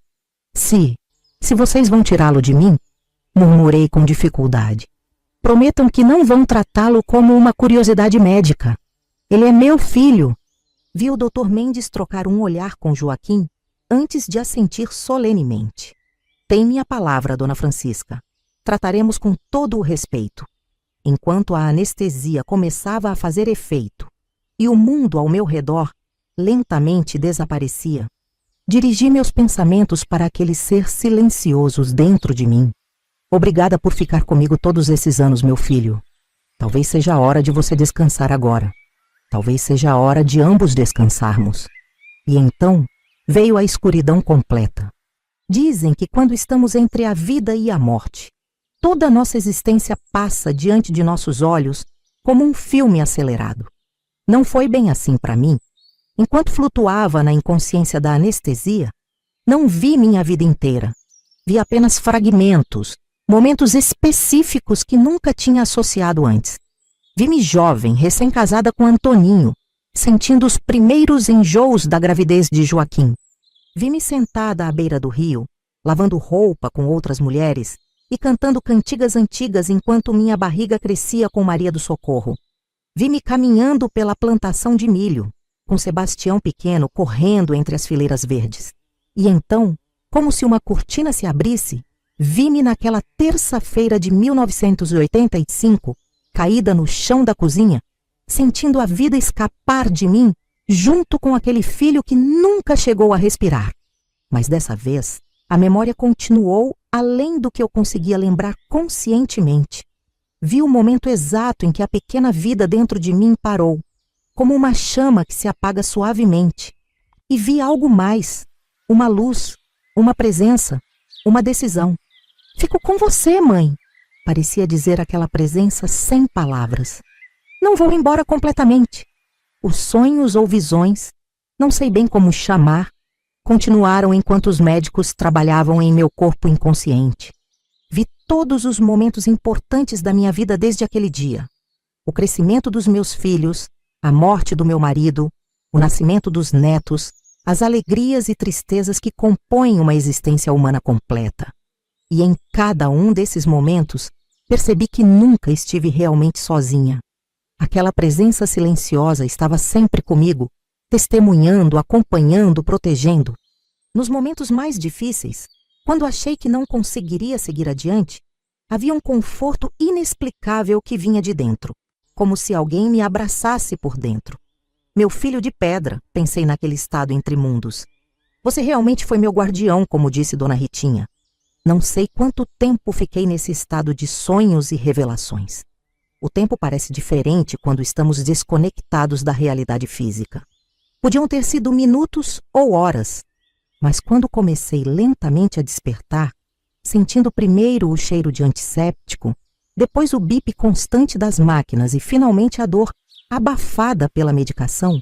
Se vocês vão tirá-lo de mim, murmurei com dificuldade. Prometam que não vão tratá-lo como uma curiosidade médica. Ele é meu filho. Vi o Dr. Mendes trocar um olhar com Joaquim antes de assentir solenemente. Tem minha palavra, Dona Francisca. Trataremos com todo o respeito. Enquanto a anestesia começava a fazer efeito e o mundo ao meu redor lentamente desaparecia, dirigi meus pensamentos para aquele ser silencioso dentro de mim. Obrigada por ficar comigo todos esses anos, meu filho. Talvez seja a hora de você descansar agora. Talvez seja a hora de ambos descansarmos. E então veio a escuridão completa. Dizem que quando estamos entre a vida e a morte, toda a nossa existência passa diante de nossos olhos como um filme acelerado. Não foi bem assim para mim. Enquanto flutuava na inconsciência da anestesia, não vi minha vida inteira. Vi apenas fragmentos, momentos específicos que nunca tinha associado antes. Vi-me jovem, recém-casada com Antoninho, sentindo os primeiros enjoos da gravidez de Joaquim. Vi-me sentada à beira do rio, lavando roupa com outras mulheres e cantando cantigas antigas enquanto minha barriga crescia com Maria do Socorro. Vi-me caminhando pela plantação de milho, com Sebastião pequeno correndo entre as fileiras verdes. E então, como se uma cortina se abrisse, vi-me naquela terça-feira de 1985, caída no chão da cozinha, sentindo a vida escapar de mim junto com aquele filho que nunca chegou a respirar. Mas dessa vez, a memória continuou além do que eu conseguia lembrar conscientemente. Vi o momento exato em que a pequena vida dentro de mim parou, como uma chama que se apaga suavemente. e vi algo mais, uma luz, uma presença, uma decisão. Fico com você, mãe, parecia dizer aquela presença sem palavras. Não vou embora completamente. Os sonhos ou visões, não sei bem como chamar, continuaram enquanto os médicos trabalhavam em meu corpo inconsciente. Vi todos os momentos importantes da minha vida desde aquele dia. O crescimento dos meus filhos, a morte do meu marido, o nascimento dos netos, as alegrias e tristezas que compõem uma existência humana completa. E em cada um desses momentos, percebi que nunca estive realmente sozinha. Aquela presença silenciosa estava sempre comigo, testemunhando, acompanhando, protegendo. Nos momentos mais difíceis, quando achei que não conseguiria seguir adiante, havia um conforto inexplicável que vinha de dentro, como se alguém me abraçasse por dentro. Meu filho de pedra, pensei naquele estado entre mundos. Você realmente foi meu guardião, como disse Dona Ritinha. Não sei quanto tempo fiquei nesse estado de sonhos e revelações. O tempo parece diferente quando estamos desconectados da realidade física. Podiam ter sido minutos ou horas, mas quando comecei lentamente a despertar, sentindo primeiro o cheiro de antisséptico, depois o bip constante das máquinas e finalmente a dor abafada pela medicação,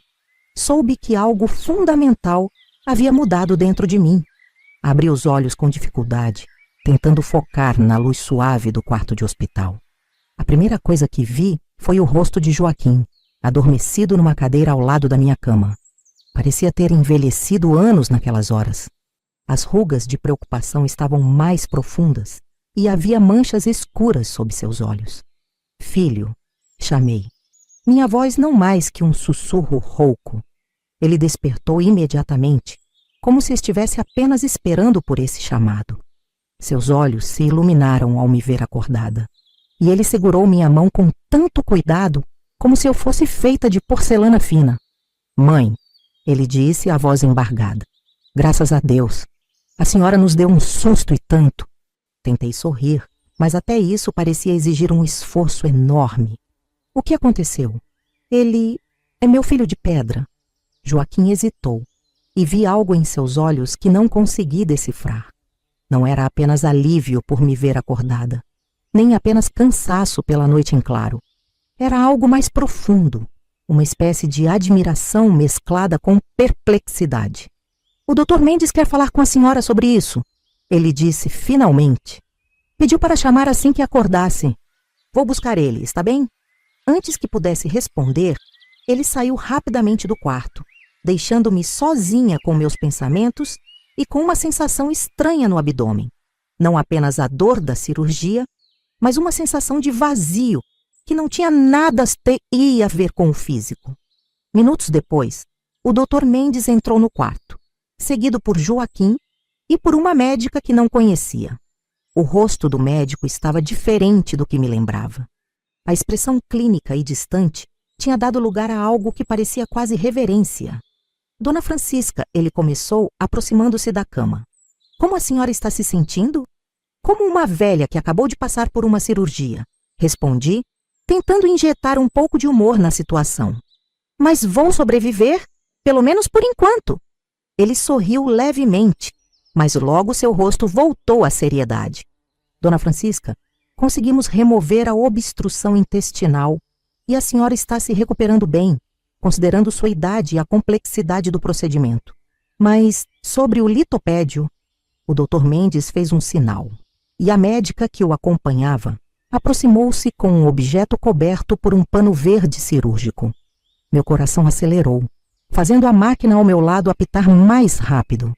soube que algo fundamental havia mudado dentro de mim. Abri os olhos com dificuldade, tentando focar na luz suave do quarto de hospital. A primeira coisa que vi foi o rosto de Joaquim, adormecido numa cadeira ao lado da minha cama. Parecia ter envelhecido anos naquelas horas. As rugas de preocupação estavam mais profundas e havia manchas escuras sob seus olhos. Filho, chamei. Minha voz não mais que um sussurro rouco. Ele despertou imediatamente, como se estivesse apenas esperando por esse chamado. Seus olhos se iluminaram ao me ver acordada, e ele segurou minha mão com tanto cuidado, como se eu fosse feita de porcelana fina. Mãe, ele disse, a voz embargada. Graças a Deus. A senhora nos deu um susto e tanto. Tentei sorrir, mas até isso parecia exigir um esforço enorme. O que aconteceu? Ele é meu filho de pedra. Joaquim hesitou, e vi algo em seus olhos que não consegui decifrar. Não era apenas alívio por me ver acordada, nem apenas cansaço pela noite em claro. Era algo mais profundo, uma espécie de admiração mesclada com perplexidade. O Dr. Mendes quer falar com a senhora sobre isso, ele disse finalmente. Pediu para chamar assim que acordasse. Vou buscar ele, está bem? Antes que pudesse responder, ele saiu rapidamente do quarto, deixando-me sozinha com meus pensamentos e com uma sensação estranha no abdômen. Não apenas a dor da cirurgia, mas uma sensação de vazio que não tinha nada a ver com o físico. Minutos depois, o Dr. Mendes entrou no quarto, seguido por Joaquim e por uma médica que não conhecia. O rosto do médico estava diferente do que me lembrava. A expressão clínica e distante tinha dado lugar a algo que parecia quase reverência. Dona Francisca, ele começou, aproximando-se da cama. Como a senhora está se sentindo? Como uma velha que acabou de passar por uma cirurgia. Respondi, tentando injetar um pouco de humor na situação. Mas vou sobreviver, pelo menos por enquanto. Ele sorriu levemente, mas logo seu rosto voltou à seriedade. Dona Francisca, conseguimos remover a obstrução intestinal e a senhora está se recuperando bem, considerando sua idade e a complexidade do procedimento. Mas sobre o litopédio, o Dr. Mendes fez um sinal e a médica que o acompanhava aproximou-se com um objeto coberto por um pano verde cirúrgico. Meu coração acelerou, fazendo a máquina ao meu lado apitar mais rápido.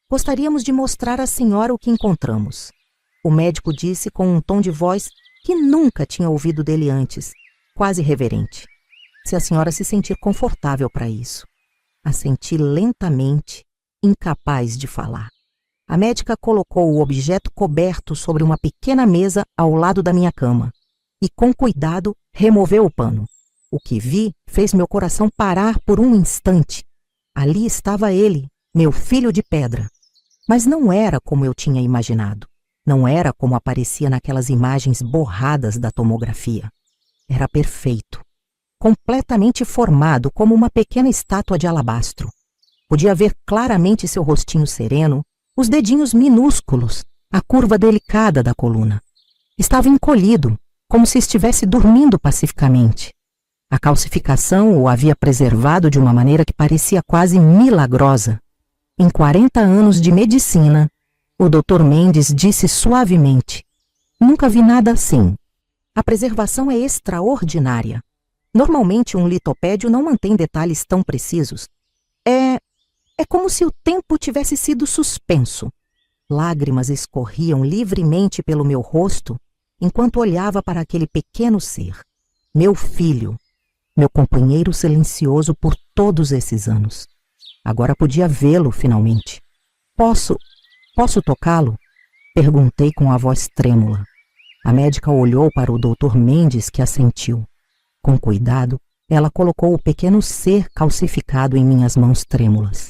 Gostaríamos de mostrar à senhora o que encontramos. O médico disse com um tom de voz que nunca tinha ouvido dele antes, quase reverente. Se a senhora se sentir confortável para isso. Assenti lentamente, incapaz de falar. A médica colocou o objeto coberto sobre uma pequena mesa ao lado da minha cama e, com cuidado, removeu o pano. O que vi fez meu coração parar por um instante. Ali estava ele, meu filho de pedra. Mas não era como eu tinha imaginado. Não era como aparecia naquelas imagens borradas da tomografia. Era perfeito, completamente formado como uma pequena estátua de alabastro. Podia ver claramente seu rostinho sereno, os dedinhos minúsculos, a curva delicada da coluna. Estava encolhido, como se estivesse dormindo pacificamente. A calcificação o havia preservado de uma maneira que parecia quase milagrosa. Em 40 anos de medicina, o Dr. Mendes disse suavemente: "Nunca vi nada assim. A preservação é extraordinária. Normalmente um litopédio não mantém detalhes tão precisos. É como se o tempo tivesse sido suspenso." Lágrimas escorriam livremente pelo meu rosto enquanto olhava para aquele pequeno ser, meu filho, meu companheiro silencioso por todos esses anos. Agora podia vê-lo finalmente. Posso tocá-lo?" Perguntei com a voz trêmula. A médica olhou para o Dr. Mendes, que assentiu. Com cuidado, ela colocou o pequeno ser calcificado em minhas mãos trêmulas.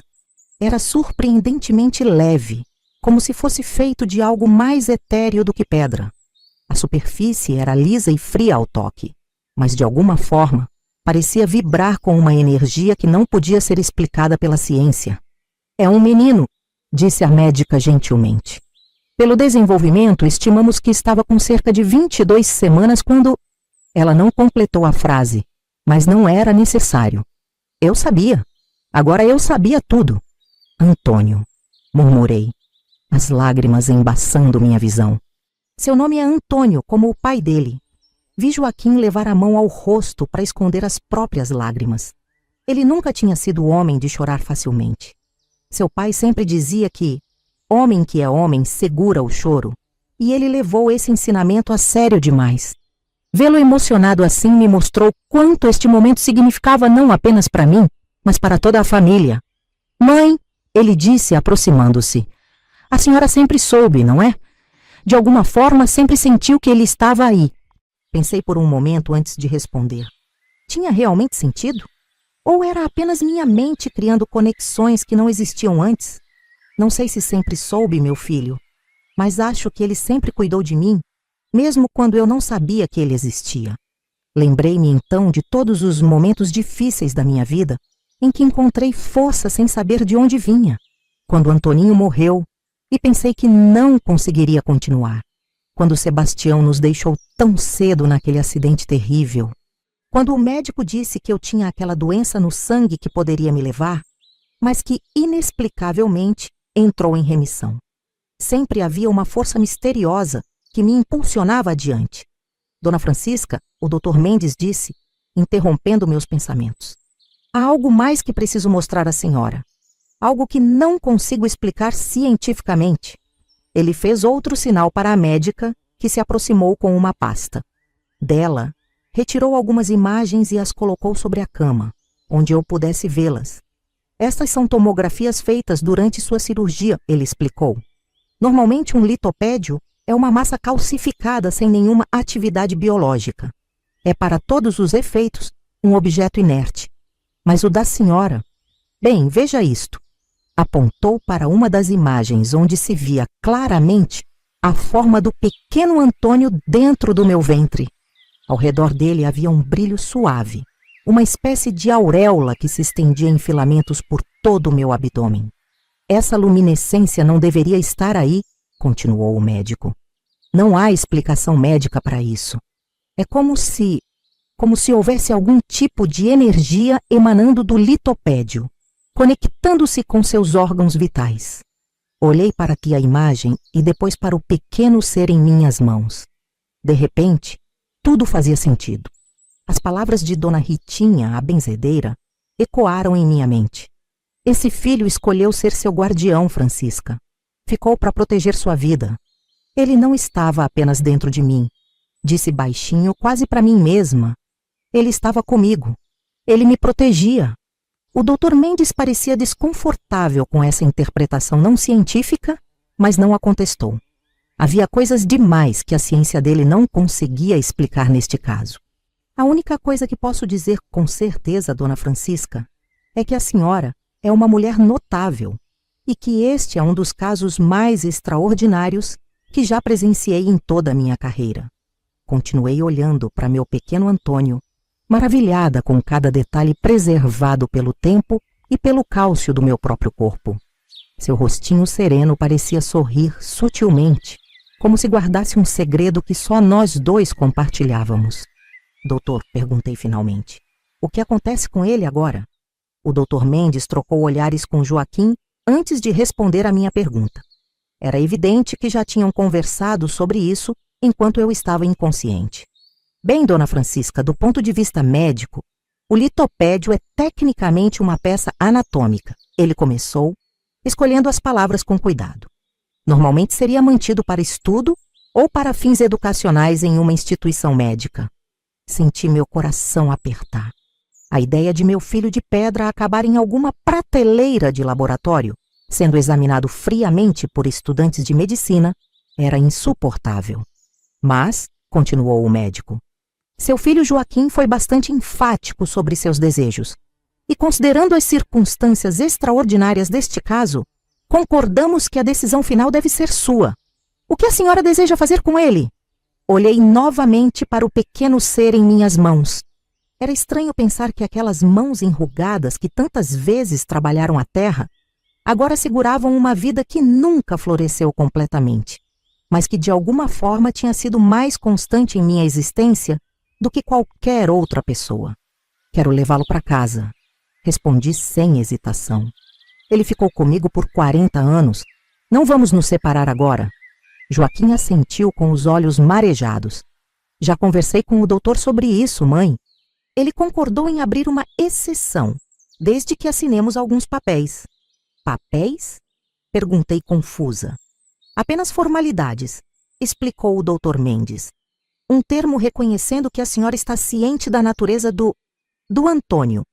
Era surpreendentemente leve, como se fosse feito de algo mais etéreo do que pedra. A superfície era lisa e fria ao toque, mas de alguma forma parecia vibrar com uma energia que não podia ser explicada pela ciência. "É um menino", disse a médica gentilmente. "Pelo desenvolvimento, estimamos que estava com cerca de 22 semanas quando..." Ela não completou a frase, mas não era necessário. Eu sabia. Agora eu sabia tudo. "Antônio", murmurei, as lágrimas embaçando minha visão. "Seu nome é Antônio, como o pai dele." Vi Joaquim levar a mão ao rosto para esconder as próprias lágrimas. Ele nunca tinha sido homem de chorar facilmente. Seu pai sempre dizia que homem que é homem segura o choro, e ele levou esse ensinamento a sério demais. Vê-lo emocionado assim me mostrou quanto este momento significava não apenas para mim, mas para toda a família. "Mãe", ele disse aproximando-se, "a senhora sempre soube, não é? De alguma forma sempre sentiu que ele estava aí." Pensei por um momento antes de responder. Tinha realmente sentido? Ou era apenas minha mente criando conexões que não existiam antes? Não sei se sempre soube, meu filho, mas acho que ele sempre cuidou de mim, mesmo quando eu não sabia que ele existia. Lembrei-me então de todos os momentos difíceis da minha vida em que encontrei força sem saber de onde vinha. Quando Antoninho morreu, e pensei que não conseguiria continuar. Quando Sebastião nos deixou tão cedo naquele acidente terrível. Quando o médico disse que eu tinha aquela doença no sangue que poderia me levar, mas que inexplicavelmente entrou em remissão. Sempre havia uma força misteriosa que me impulsionava adiante. Dona Francisca, o Dr. Mendes disse, interrompendo meus pensamentos: "Há algo mais que preciso mostrar à senhora. Algo que não consigo explicar cientificamente." Ele fez outro sinal para a médica, que se aproximou com uma pasta. Dela, retirou algumas imagens e as colocou sobre a cama, onde eu pudesse vê-las. "Estas são tomografias feitas durante sua cirurgia", ele explicou. "Normalmente um litopédio é uma massa calcificada sem nenhuma atividade biológica. É para todos os efeitos um objeto inerte. Mas o da senhora... Bem, veja isto." Apontou para uma das imagens onde se via claramente a forma do pequeno Antônio dentro do meu ventre. Ao redor dele havia um brilho suave, uma espécie de auréola que se estendia em filamentos por todo o meu abdômen. "Essa luminescência não deveria estar aí", continuou o médico. "Não há explicação médica para isso. É como se houvesse algum tipo de energia emanando do litopédio, conectando-se com seus órgãos vitais." Olhei para aqui a imagem e depois para o pequeno ser em minhas mãos. De repente, tudo fazia sentido. As palavras de Dona Ritinha, a benzedeira, ecoaram em minha mente. "Esse filho escolheu ser seu guardião, Francisca. Ficou para proteger sua vida. Ele não estava apenas dentro de mim", disse baixinho, quase para mim mesma. "Ele estava comigo. Ele me protegia." O Dr. Mendes parecia desconfortável com essa interpretação não científica, mas não a contestou. Havia coisas demais que a ciência dele não conseguia explicar neste caso. "A única coisa que posso dizer com certeza, Dona Francisca, é que a senhora é uma mulher notável e que este é um dos casos mais extraordinários que já presenciei em toda a minha carreira." Continuei olhando para meu pequeno Antônio, maravilhada com cada detalhe preservado pelo tempo e pelo cálcio do meu próprio corpo. Seu rostinho sereno parecia sorrir sutilmente, como se guardasse um segredo que só nós dois compartilhávamos. Doutor, perguntei finalmente, o que acontece com ele agora? O doutor Mendes trocou olhares com Joaquim antes de responder a minha pergunta. Era evidente que já tinham conversado sobre isso enquanto eu estava inconsciente. Bem, dona Francisca, do ponto de vista médico, o litopédio é tecnicamente uma peça anatômica. Ele começou, escolhendo as palavras com cuidado. Normalmente seria mantido para estudo ou para fins educacionais em uma instituição médica. Senti meu coração apertar. A ideia de meu filho de pedra acabar em alguma prateleira de laboratório, sendo examinado friamente por estudantes de medicina, era insuportável. Mas, continuou o médico, seu filho Joaquim foi bastante enfático sobre seus desejos. E considerando as circunstâncias extraordinárias deste caso, concordamos que a decisão final deve ser sua. O que a senhora deseja fazer com ele? Olhei novamente para o pequeno ser em minhas mãos. Era estranho pensar que aquelas mãos enrugadas que tantas vezes trabalharam a terra, agora seguravam uma vida que nunca floresceu completamente, mas que de alguma forma tinha sido mais constante em minha existência do que qualquer outra pessoa. Quero levá-lo para casa, respondi sem hesitação. Ele ficou comigo por 40 anos. Não vamos nos separar agora. Joaquim assentiu com os olhos marejados. Já conversei com o doutor sobre isso, mãe. Ele concordou em abrir uma exceção, desde que assinemos alguns papéis. Papéis? Perguntei confusa. Apenas formalidades, explicou o doutor Mendes. Um termo reconhecendo que a senhora está ciente da natureza do Antônio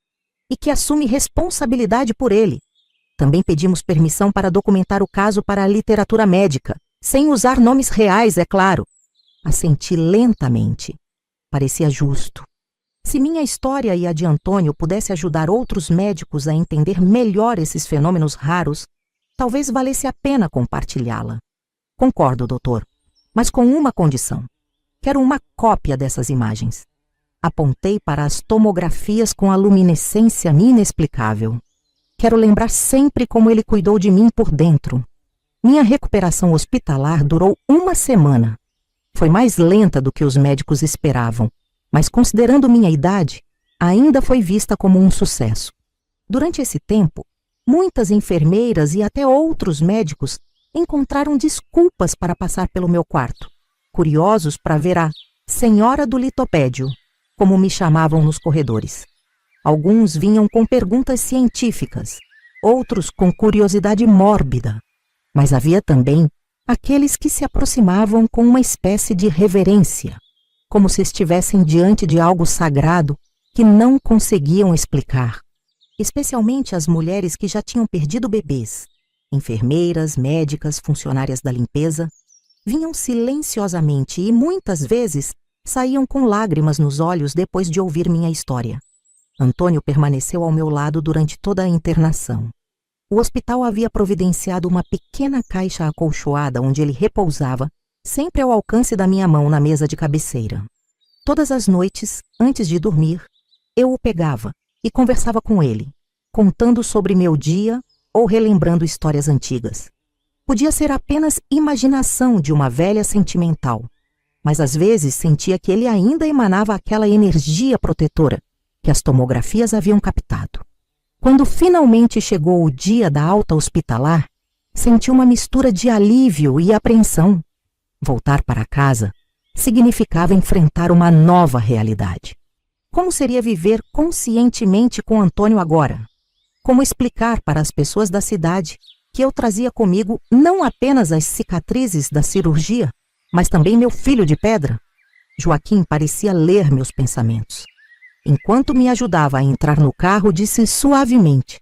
e que assume responsabilidade por ele. Também pedimos permissão para documentar o caso para a literatura médica, sem usar nomes reais, é claro. Assenti lentamente. Parecia justo. Se minha história e a de Antônio pudesse ajudar outros médicos a entender melhor esses fenômenos raros, talvez valesse a pena compartilhá-la. Concordo, doutor, mas com uma condição. Quero uma cópia dessas imagens. Apontei para as tomografias com a luminescência inexplicável. Quero lembrar sempre como ele cuidou de mim por dentro. Minha recuperação hospitalar durou 1 semana. Foi mais lenta do que os médicos esperavam, mas considerando minha idade, ainda foi vista como um sucesso. Durante esse tempo, muitas enfermeiras e até outros médicos encontraram desculpas para passar pelo meu quarto, curiosos para ver a Senhora do Litopédio, como me chamavam nos corredores. Alguns vinham com perguntas científicas, outros com curiosidade mórbida, mas havia também aqueles que se aproximavam com uma espécie de reverência, como se estivessem diante de algo sagrado que não conseguiam explicar, especialmente as mulheres que já tinham perdido bebês, enfermeiras, médicas, funcionárias da limpeza, vinham silenciosamente e muitas vezes saíam com lágrimas nos olhos depois de ouvir minha história. Antônio permaneceu ao meu lado durante toda a internação. O hospital havia providenciado uma pequena caixa acolchoada onde ele repousava, sempre ao alcance da minha mão na mesa de cabeceira. Todas as noites, antes de dormir, eu o pegava e conversava com ele, contando sobre meu dia ou relembrando histórias antigas. Podia ser apenas imaginação de uma velha sentimental, mas às vezes sentia que ele ainda emanava aquela energia protetora que as tomografias haviam captado. Quando finalmente chegou o dia da alta hospitalar, senti uma mistura de alívio e apreensão. Voltar para casa significava enfrentar uma nova realidade. Como seria viver conscientemente com Antônio agora? Como explicar para as pessoas da cidade que eu trazia comigo não apenas as cicatrizes da cirurgia, mas também meu filho de pedra? Joaquim parecia ler meus pensamentos. Enquanto me ajudava a entrar no carro, disse suavemente: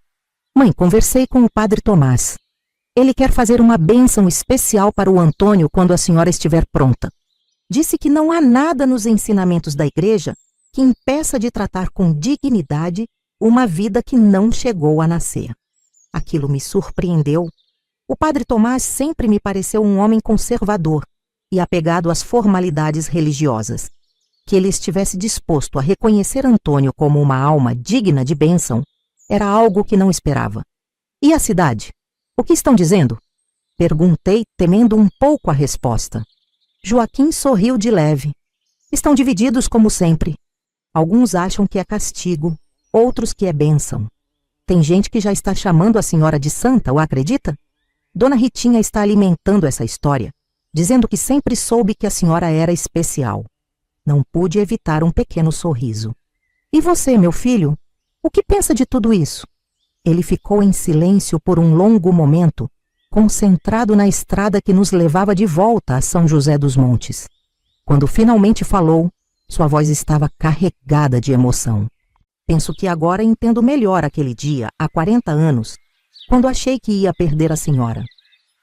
Mãe, conversei com o padre Tomás. Ele quer fazer uma bênção especial para o Antônio quando a senhora estiver pronta. Disse que não há nada nos ensinamentos da igreja que impeça de tratar com dignidade uma vida que não chegou a nascer. Aquilo me surpreendeu. O padre Tomás sempre me pareceu um homem conservador e apegado às formalidades religiosas. Que ele estivesse disposto a reconhecer Antônio como uma alma digna de bênção Era algo que não esperava. E a cidade? O que estão dizendo? Perguntei, temendo um pouco a resposta. Joaquim sorriu de leve. Estão divididos como sempre. Alguns acham que é castigo, outros que é bênção. Tem gente que já está chamando a senhora de santa, o acredita? Dona Ritinha está alimentando essa história, dizendo que sempre soube que a senhora era especial. Não pude evitar um pequeno sorriso. E você, meu filho? O que pensa de tudo isso? Ele ficou em silêncio por um longo momento, concentrado na estrada que nos levava de volta a São José dos Montes. Quando finalmente falou, sua voz estava carregada de emoção. Penso que agora entendo melhor aquele dia, há 40 anos, quando achei que ia perder a senhora.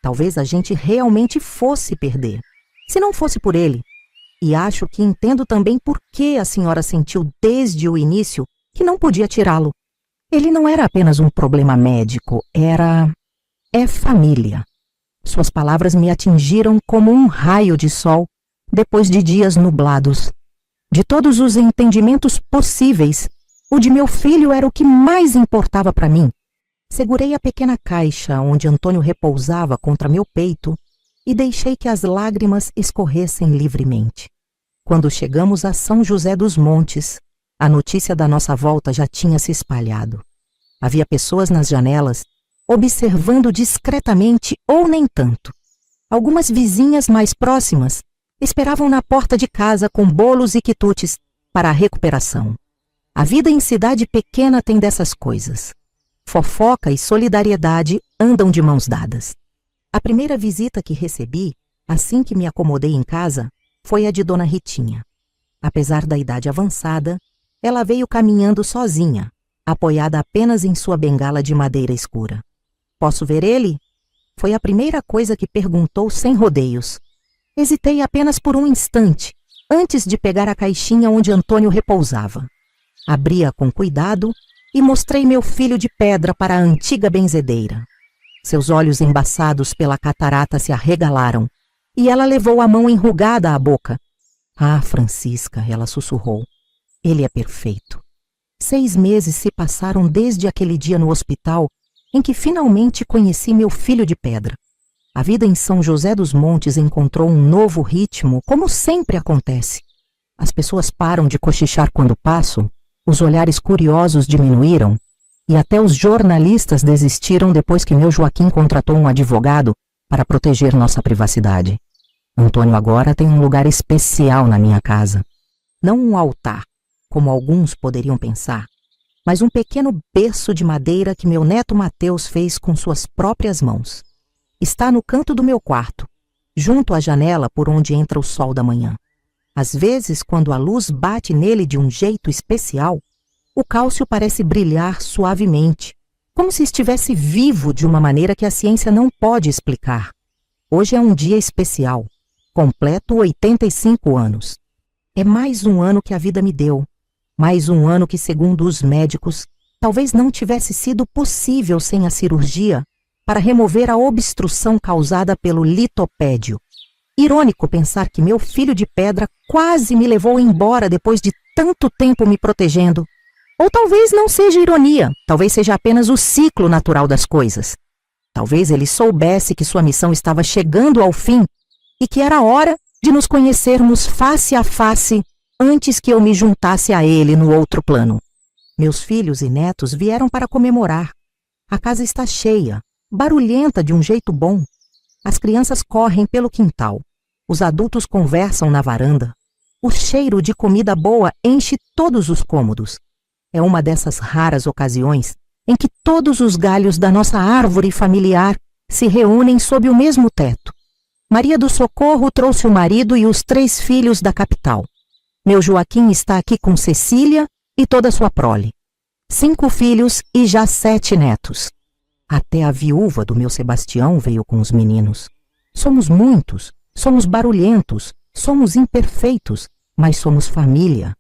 Talvez a gente realmente fosse perder, se não fosse por ele. E acho que entendo também por que a senhora sentiu desde o início que não podia tirá-lo. Ele não era apenas um problema médico, é família. Suas palavras me atingiram como um raio de sol depois de dias nublados. De todos os entendimentos possíveis, o de meu filho era o que mais importava para mim. Segurei a pequena caixa onde Antônio repousava contra meu peito e deixei que as lágrimas escorressem livremente. Quando chegamos a São José dos Montes, a notícia da nossa volta já tinha se espalhado. Havia pessoas nas janelas, observando discretamente ou nem tanto. Algumas vizinhas mais próximas esperavam na porta de casa com bolos e quitutes para a recuperação. A vida em cidade pequena tem dessas coisas. Fofoca e solidariedade andam de mãos dadas. A primeira visita que recebi, assim que me acomodei em casa, foi a de Dona Ritinha. Apesar da idade avançada, ela veio caminhando sozinha, apoiada apenas em sua bengala de madeira escura. "Posso ver ele?" Foi a primeira coisa que perguntou sem rodeios. Hesitei apenas por um instante, antes de pegar a caixinha onde Antônio repousava. Abri-a com cuidado e mostrei meu filho de pedra para a antiga benzedeira. Seus olhos embaçados pela catarata se arregalaram, e ela levou a mão enrugada à boca. "Ah, Francisca", ela sussurrou, "ele é perfeito." 6 meses se passaram desde aquele dia no hospital em que finalmente conheci meu filho de pedra. A vida em São José dos Montes encontrou um novo ritmo, como sempre acontece. As pessoas param de cochichar quando passo, os olhares curiosos diminuíram, e até os jornalistas desistiram depois que meu Joaquim contratou um advogado para proteger nossa privacidade. Antônio agora tem um lugar especial na minha casa. Não um altar, como alguns poderiam pensar, mas um pequeno berço de madeira que meu neto Mateus fez com suas próprias mãos. Está no canto do meu quarto, junto à janela por onde entra o sol da manhã. Às vezes, quando a luz bate nele de um jeito especial, o cálcio parece brilhar suavemente, como se estivesse vivo de uma maneira que a ciência não pode explicar. Hoje é um dia especial. Completo 85 anos. É mais um ano que a vida me deu. Mais um ano que, segundo os médicos, talvez não tivesse sido possível sem a cirurgia para remover a obstrução causada pelo litopédio. Irônico pensar que meu filho de pedra quase me levou embora depois de tanto tempo me protegendo. Ou talvez não seja ironia, talvez seja apenas o ciclo natural das coisas. Talvez ele soubesse que sua missão estava chegando ao fim e que era hora de nos conhecermos face a face antes que eu me juntasse a ele no outro plano. Meus filhos e netos vieram para comemorar. A casa está cheia, barulhenta de um jeito bom. As crianças correm pelo quintal. Os adultos conversam na varanda. O cheiro de comida boa enche todos os cômodos. É uma dessas raras ocasiões em que todos os galhos da nossa árvore familiar se reúnem sob o mesmo teto. Maria do Socorro trouxe o marido e os 3 filhos da capital. Meu Joaquim está aqui com Cecília e toda a sua prole. 5 filhos e já 7 netos. Até a viúva do meu Sebastião veio com os meninos. Somos muitos, somos barulhentos, somos imperfeitos, mas somos família.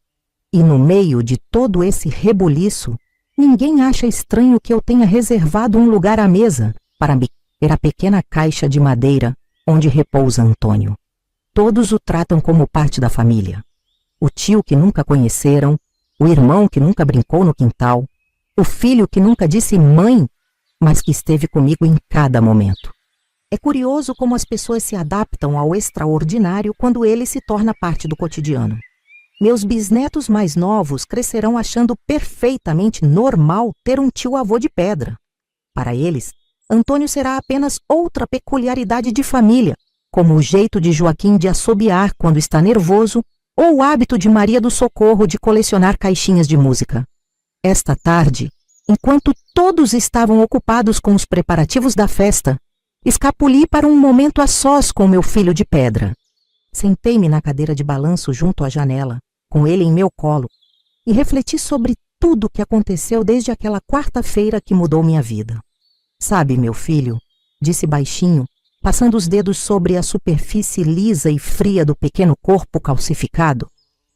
E no meio de todo esse rebuliço, ninguém acha estranho que eu tenha reservado um lugar à mesa para me ter a pequena caixa de madeira onde repousa Antônio. Todos o tratam como parte da família. O tio que nunca conheceram, o irmão que nunca brincou no quintal, O filho que nunca disse mãe, mas que esteve comigo em cada momento. É curioso como as pessoas se adaptam ao extraordinário quando ele se torna parte do cotidiano. Meus bisnetos mais novos crescerão achando perfeitamente normal ter um tio-avô de pedra. Para eles, Antônio será apenas outra peculiaridade de família, como o jeito de Joaquim de assobiar quando está nervoso ou o hábito de Maria do Socorro de colecionar caixinhas de música. Esta tarde, enquanto todos estavam ocupados com os preparativos da festa, escapuli para um momento a sós com meu filho de pedra. Sentei-me na cadeira de balanço junto à janela, com ele em meu colo, e refleti sobre tudo o que aconteceu desde aquela quarta-feira que mudou minha vida. Sabe, meu filho, disse baixinho, passando os dedos sobre a superfície lisa e fria do pequeno corpo calcificado.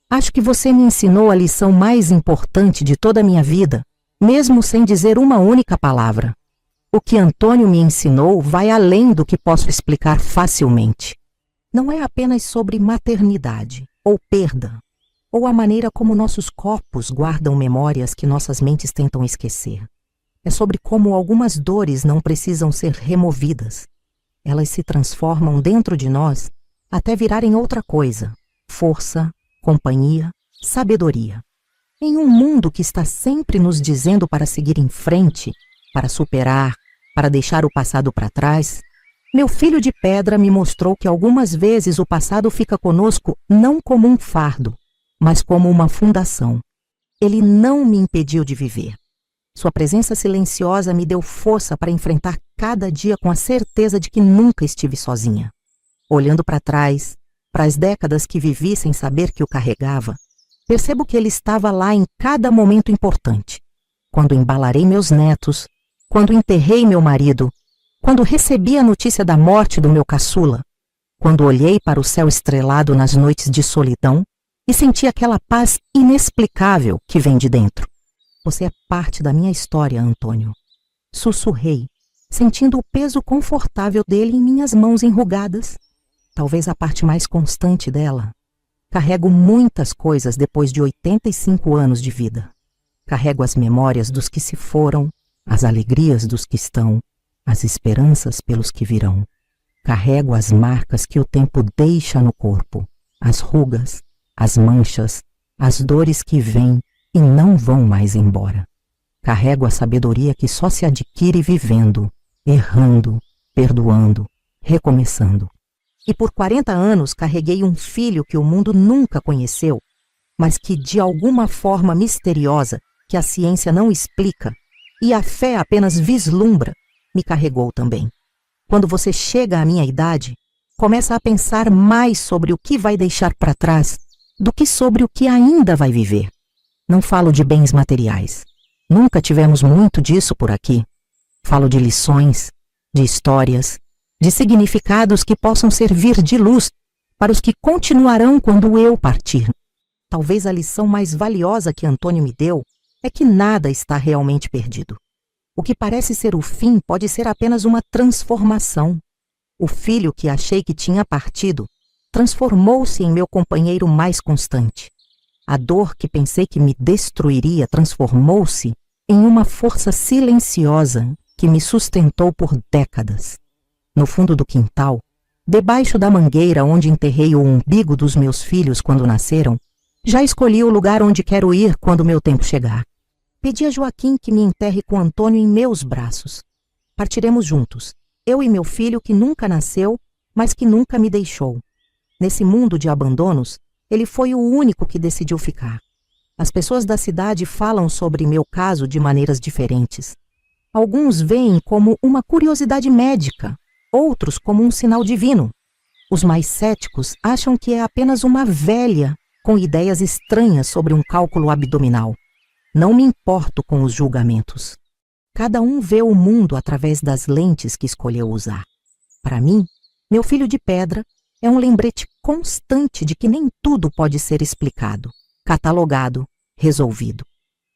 Acho que você me ensinou a lição mais importante de toda a minha vida, mesmo sem dizer uma única palavra. O que Antônio me ensinou vai além do que posso explicar facilmente. Não é apenas sobre maternidade, ou perda, ou a maneira como nossos corpos guardam memórias que nossas mentes tentam esquecer. É sobre como algumas dores não precisam ser removidas. Elas se transformam dentro de nós até virarem outra coisa: força, companhia, sabedoria. Em um mundo que está sempre nos dizendo para seguir em frente, para superar, para deixar o passado para trás, meu filho de pedra me mostrou que algumas vezes o passado fica conosco não como um fardo, mas como uma fundação. Ele não me impediu de viver. Sua presença silenciosa me deu força para enfrentar cada dia com a certeza de que nunca estive sozinha. Olhando para trás, para as décadas que vivi sem saber que o carregava, percebo que ele estava lá em cada momento importante. Quando embalarei meus netos, quando enterrei meu marido, quando recebi a notícia da morte do meu caçula, quando olhei para o céu estrelado nas noites de solidão e senti aquela paz inexplicável que vem de dentro. Você é parte da minha história, Antônio. Sussurrei, sentindo o peso confortável dele em minhas mãos enrugadas. Talvez a parte mais constante dela. Carrego muitas coisas depois de 85 anos de vida. Carrego as memórias dos que se foram, as alegrias dos que estão, as esperanças pelos que virão. Carrego as marcas que o tempo deixa no corpo, as rugas, as manchas, as dores que vêm e não vão mais embora. Carrego a sabedoria que só se adquire vivendo, errando, perdoando, recomeçando. E por 40 anos carreguei um filho que o mundo nunca conheceu, mas que de alguma forma misteriosa, que a ciência não explica, e a fé apenas vislumbra, me carregou também. Quando você chega à minha idade, começa a pensar mais sobre o que vai deixar para trás do que sobre o que ainda vai viver. Não falo de bens materiais. Nunca tivemos muito disso por aqui. Falo de lições, de histórias, de significados que possam servir de luz para os que continuarão quando eu partir. Talvez a lição mais valiosa que Antônio me deu é que nada está realmente perdido. O que parece ser o fim pode ser apenas uma transformação. O filho que achei que tinha partido transformou-se em meu companheiro mais constante. A dor que pensei que me destruiria transformou-se em uma força silenciosa que me sustentou por décadas. No fundo do quintal, debaixo da mangueira onde enterrei o umbigo dos meus filhos quando nasceram, já escolhi o lugar onde quero ir quando meu tempo chegar. Pedi a Joaquim que me enterre com Antônio em meus braços. Partiremos juntos, eu e meu filho que nunca nasceu, mas que nunca me deixou. Nesse mundo de abandonos, ele foi o único que decidiu ficar. As pessoas da cidade falam sobre meu caso de maneiras diferentes. Alguns veem como uma curiosidade médica, outros como um sinal divino. Os mais céticos acham que é apenas uma velha com ideias estranhas sobre um cálculo abdominal. Não me importo com os julgamentos. Cada um vê o mundo através das lentes que escolheu usar. Para mim, meu filho de pedra é um lembrete constante de que nem tudo pode ser explicado, catalogado, resolvido.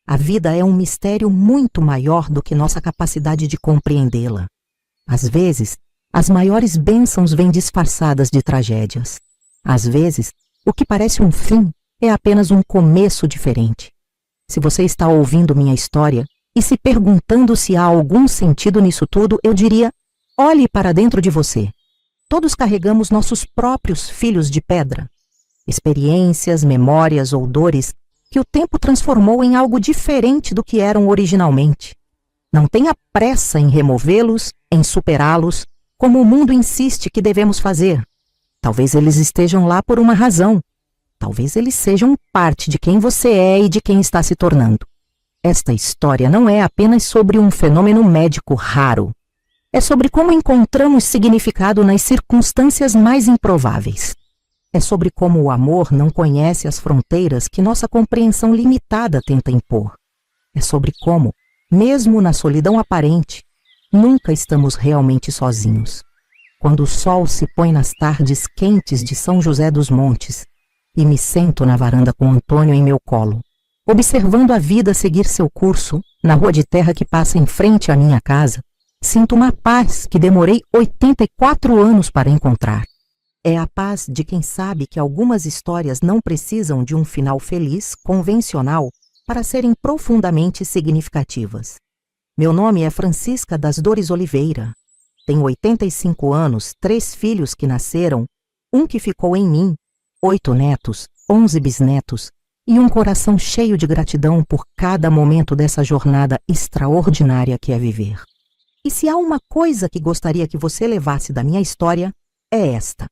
A vida é um mistério muito maior do que nossa capacidade de compreendê-la. Às vezes, as maiores bênçãos vêm disfarçadas de tragédias. Às vezes, o que parece um fim é apenas um começo diferente. Se você está ouvindo minha história, E se perguntando se há algum sentido nisso tudo, eu diria: olhe para dentro de você. Todos carregamos nossos próprios filhos de pedra. Experiências, memórias ou dores que o tempo transformou em algo diferente do que eram originalmente. Não tenha pressa em removê-los, em superá-los, como o mundo insiste que devemos fazer. Talvez eles estejam lá por uma razão. Talvez eles sejam parte de quem você é e de quem está se tornando. Esta história não é apenas sobre um fenômeno médico raro. É sobre como encontramos significado nas circunstâncias mais improváveis. É sobre como o amor não conhece as fronteiras que nossa compreensão limitada tenta impor. É sobre como, mesmo na solidão aparente, nunca estamos realmente sozinhos. Quando o sol se põe nas tardes quentes de São José dos Montes e me sento na varanda com Antônio em meu colo, observando a vida seguir seu curso na rua de terra que passa em frente à minha casa, sinto uma paz que demorei 84 anos para encontrar. É a paz de quem sabe que algumas histórias não precisam de um final feliz, convencional, para serem profundamente significativas. Meu nome é Francisca das Dores Oliveira. Tenho 85 anos, 3 filhos que nasceram, um que ficou em mim, 8 netos, 11 bisnetos e um coração cheio de gratidão por cada momento dessa jornada extraordinária que é viver. E se há uma coisa que gostaria que você levasse da minha história, é esta.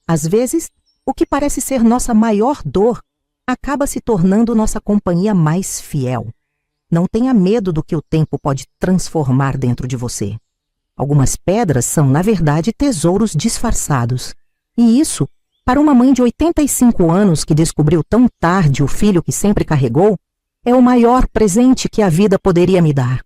Às vezes, o que parece ser nossa maior dor acaba se tornando nossa companhia mais fiel. Não tenha medo do que o tempo pode transformar dentro de você. Algumas pedras são, na verdade, tesouros disfarçados. E isso, para uma mãe de 85 anos que descobriu tão tarde o filho que sempre carregou, é o maior presente que a vida poderia me dar.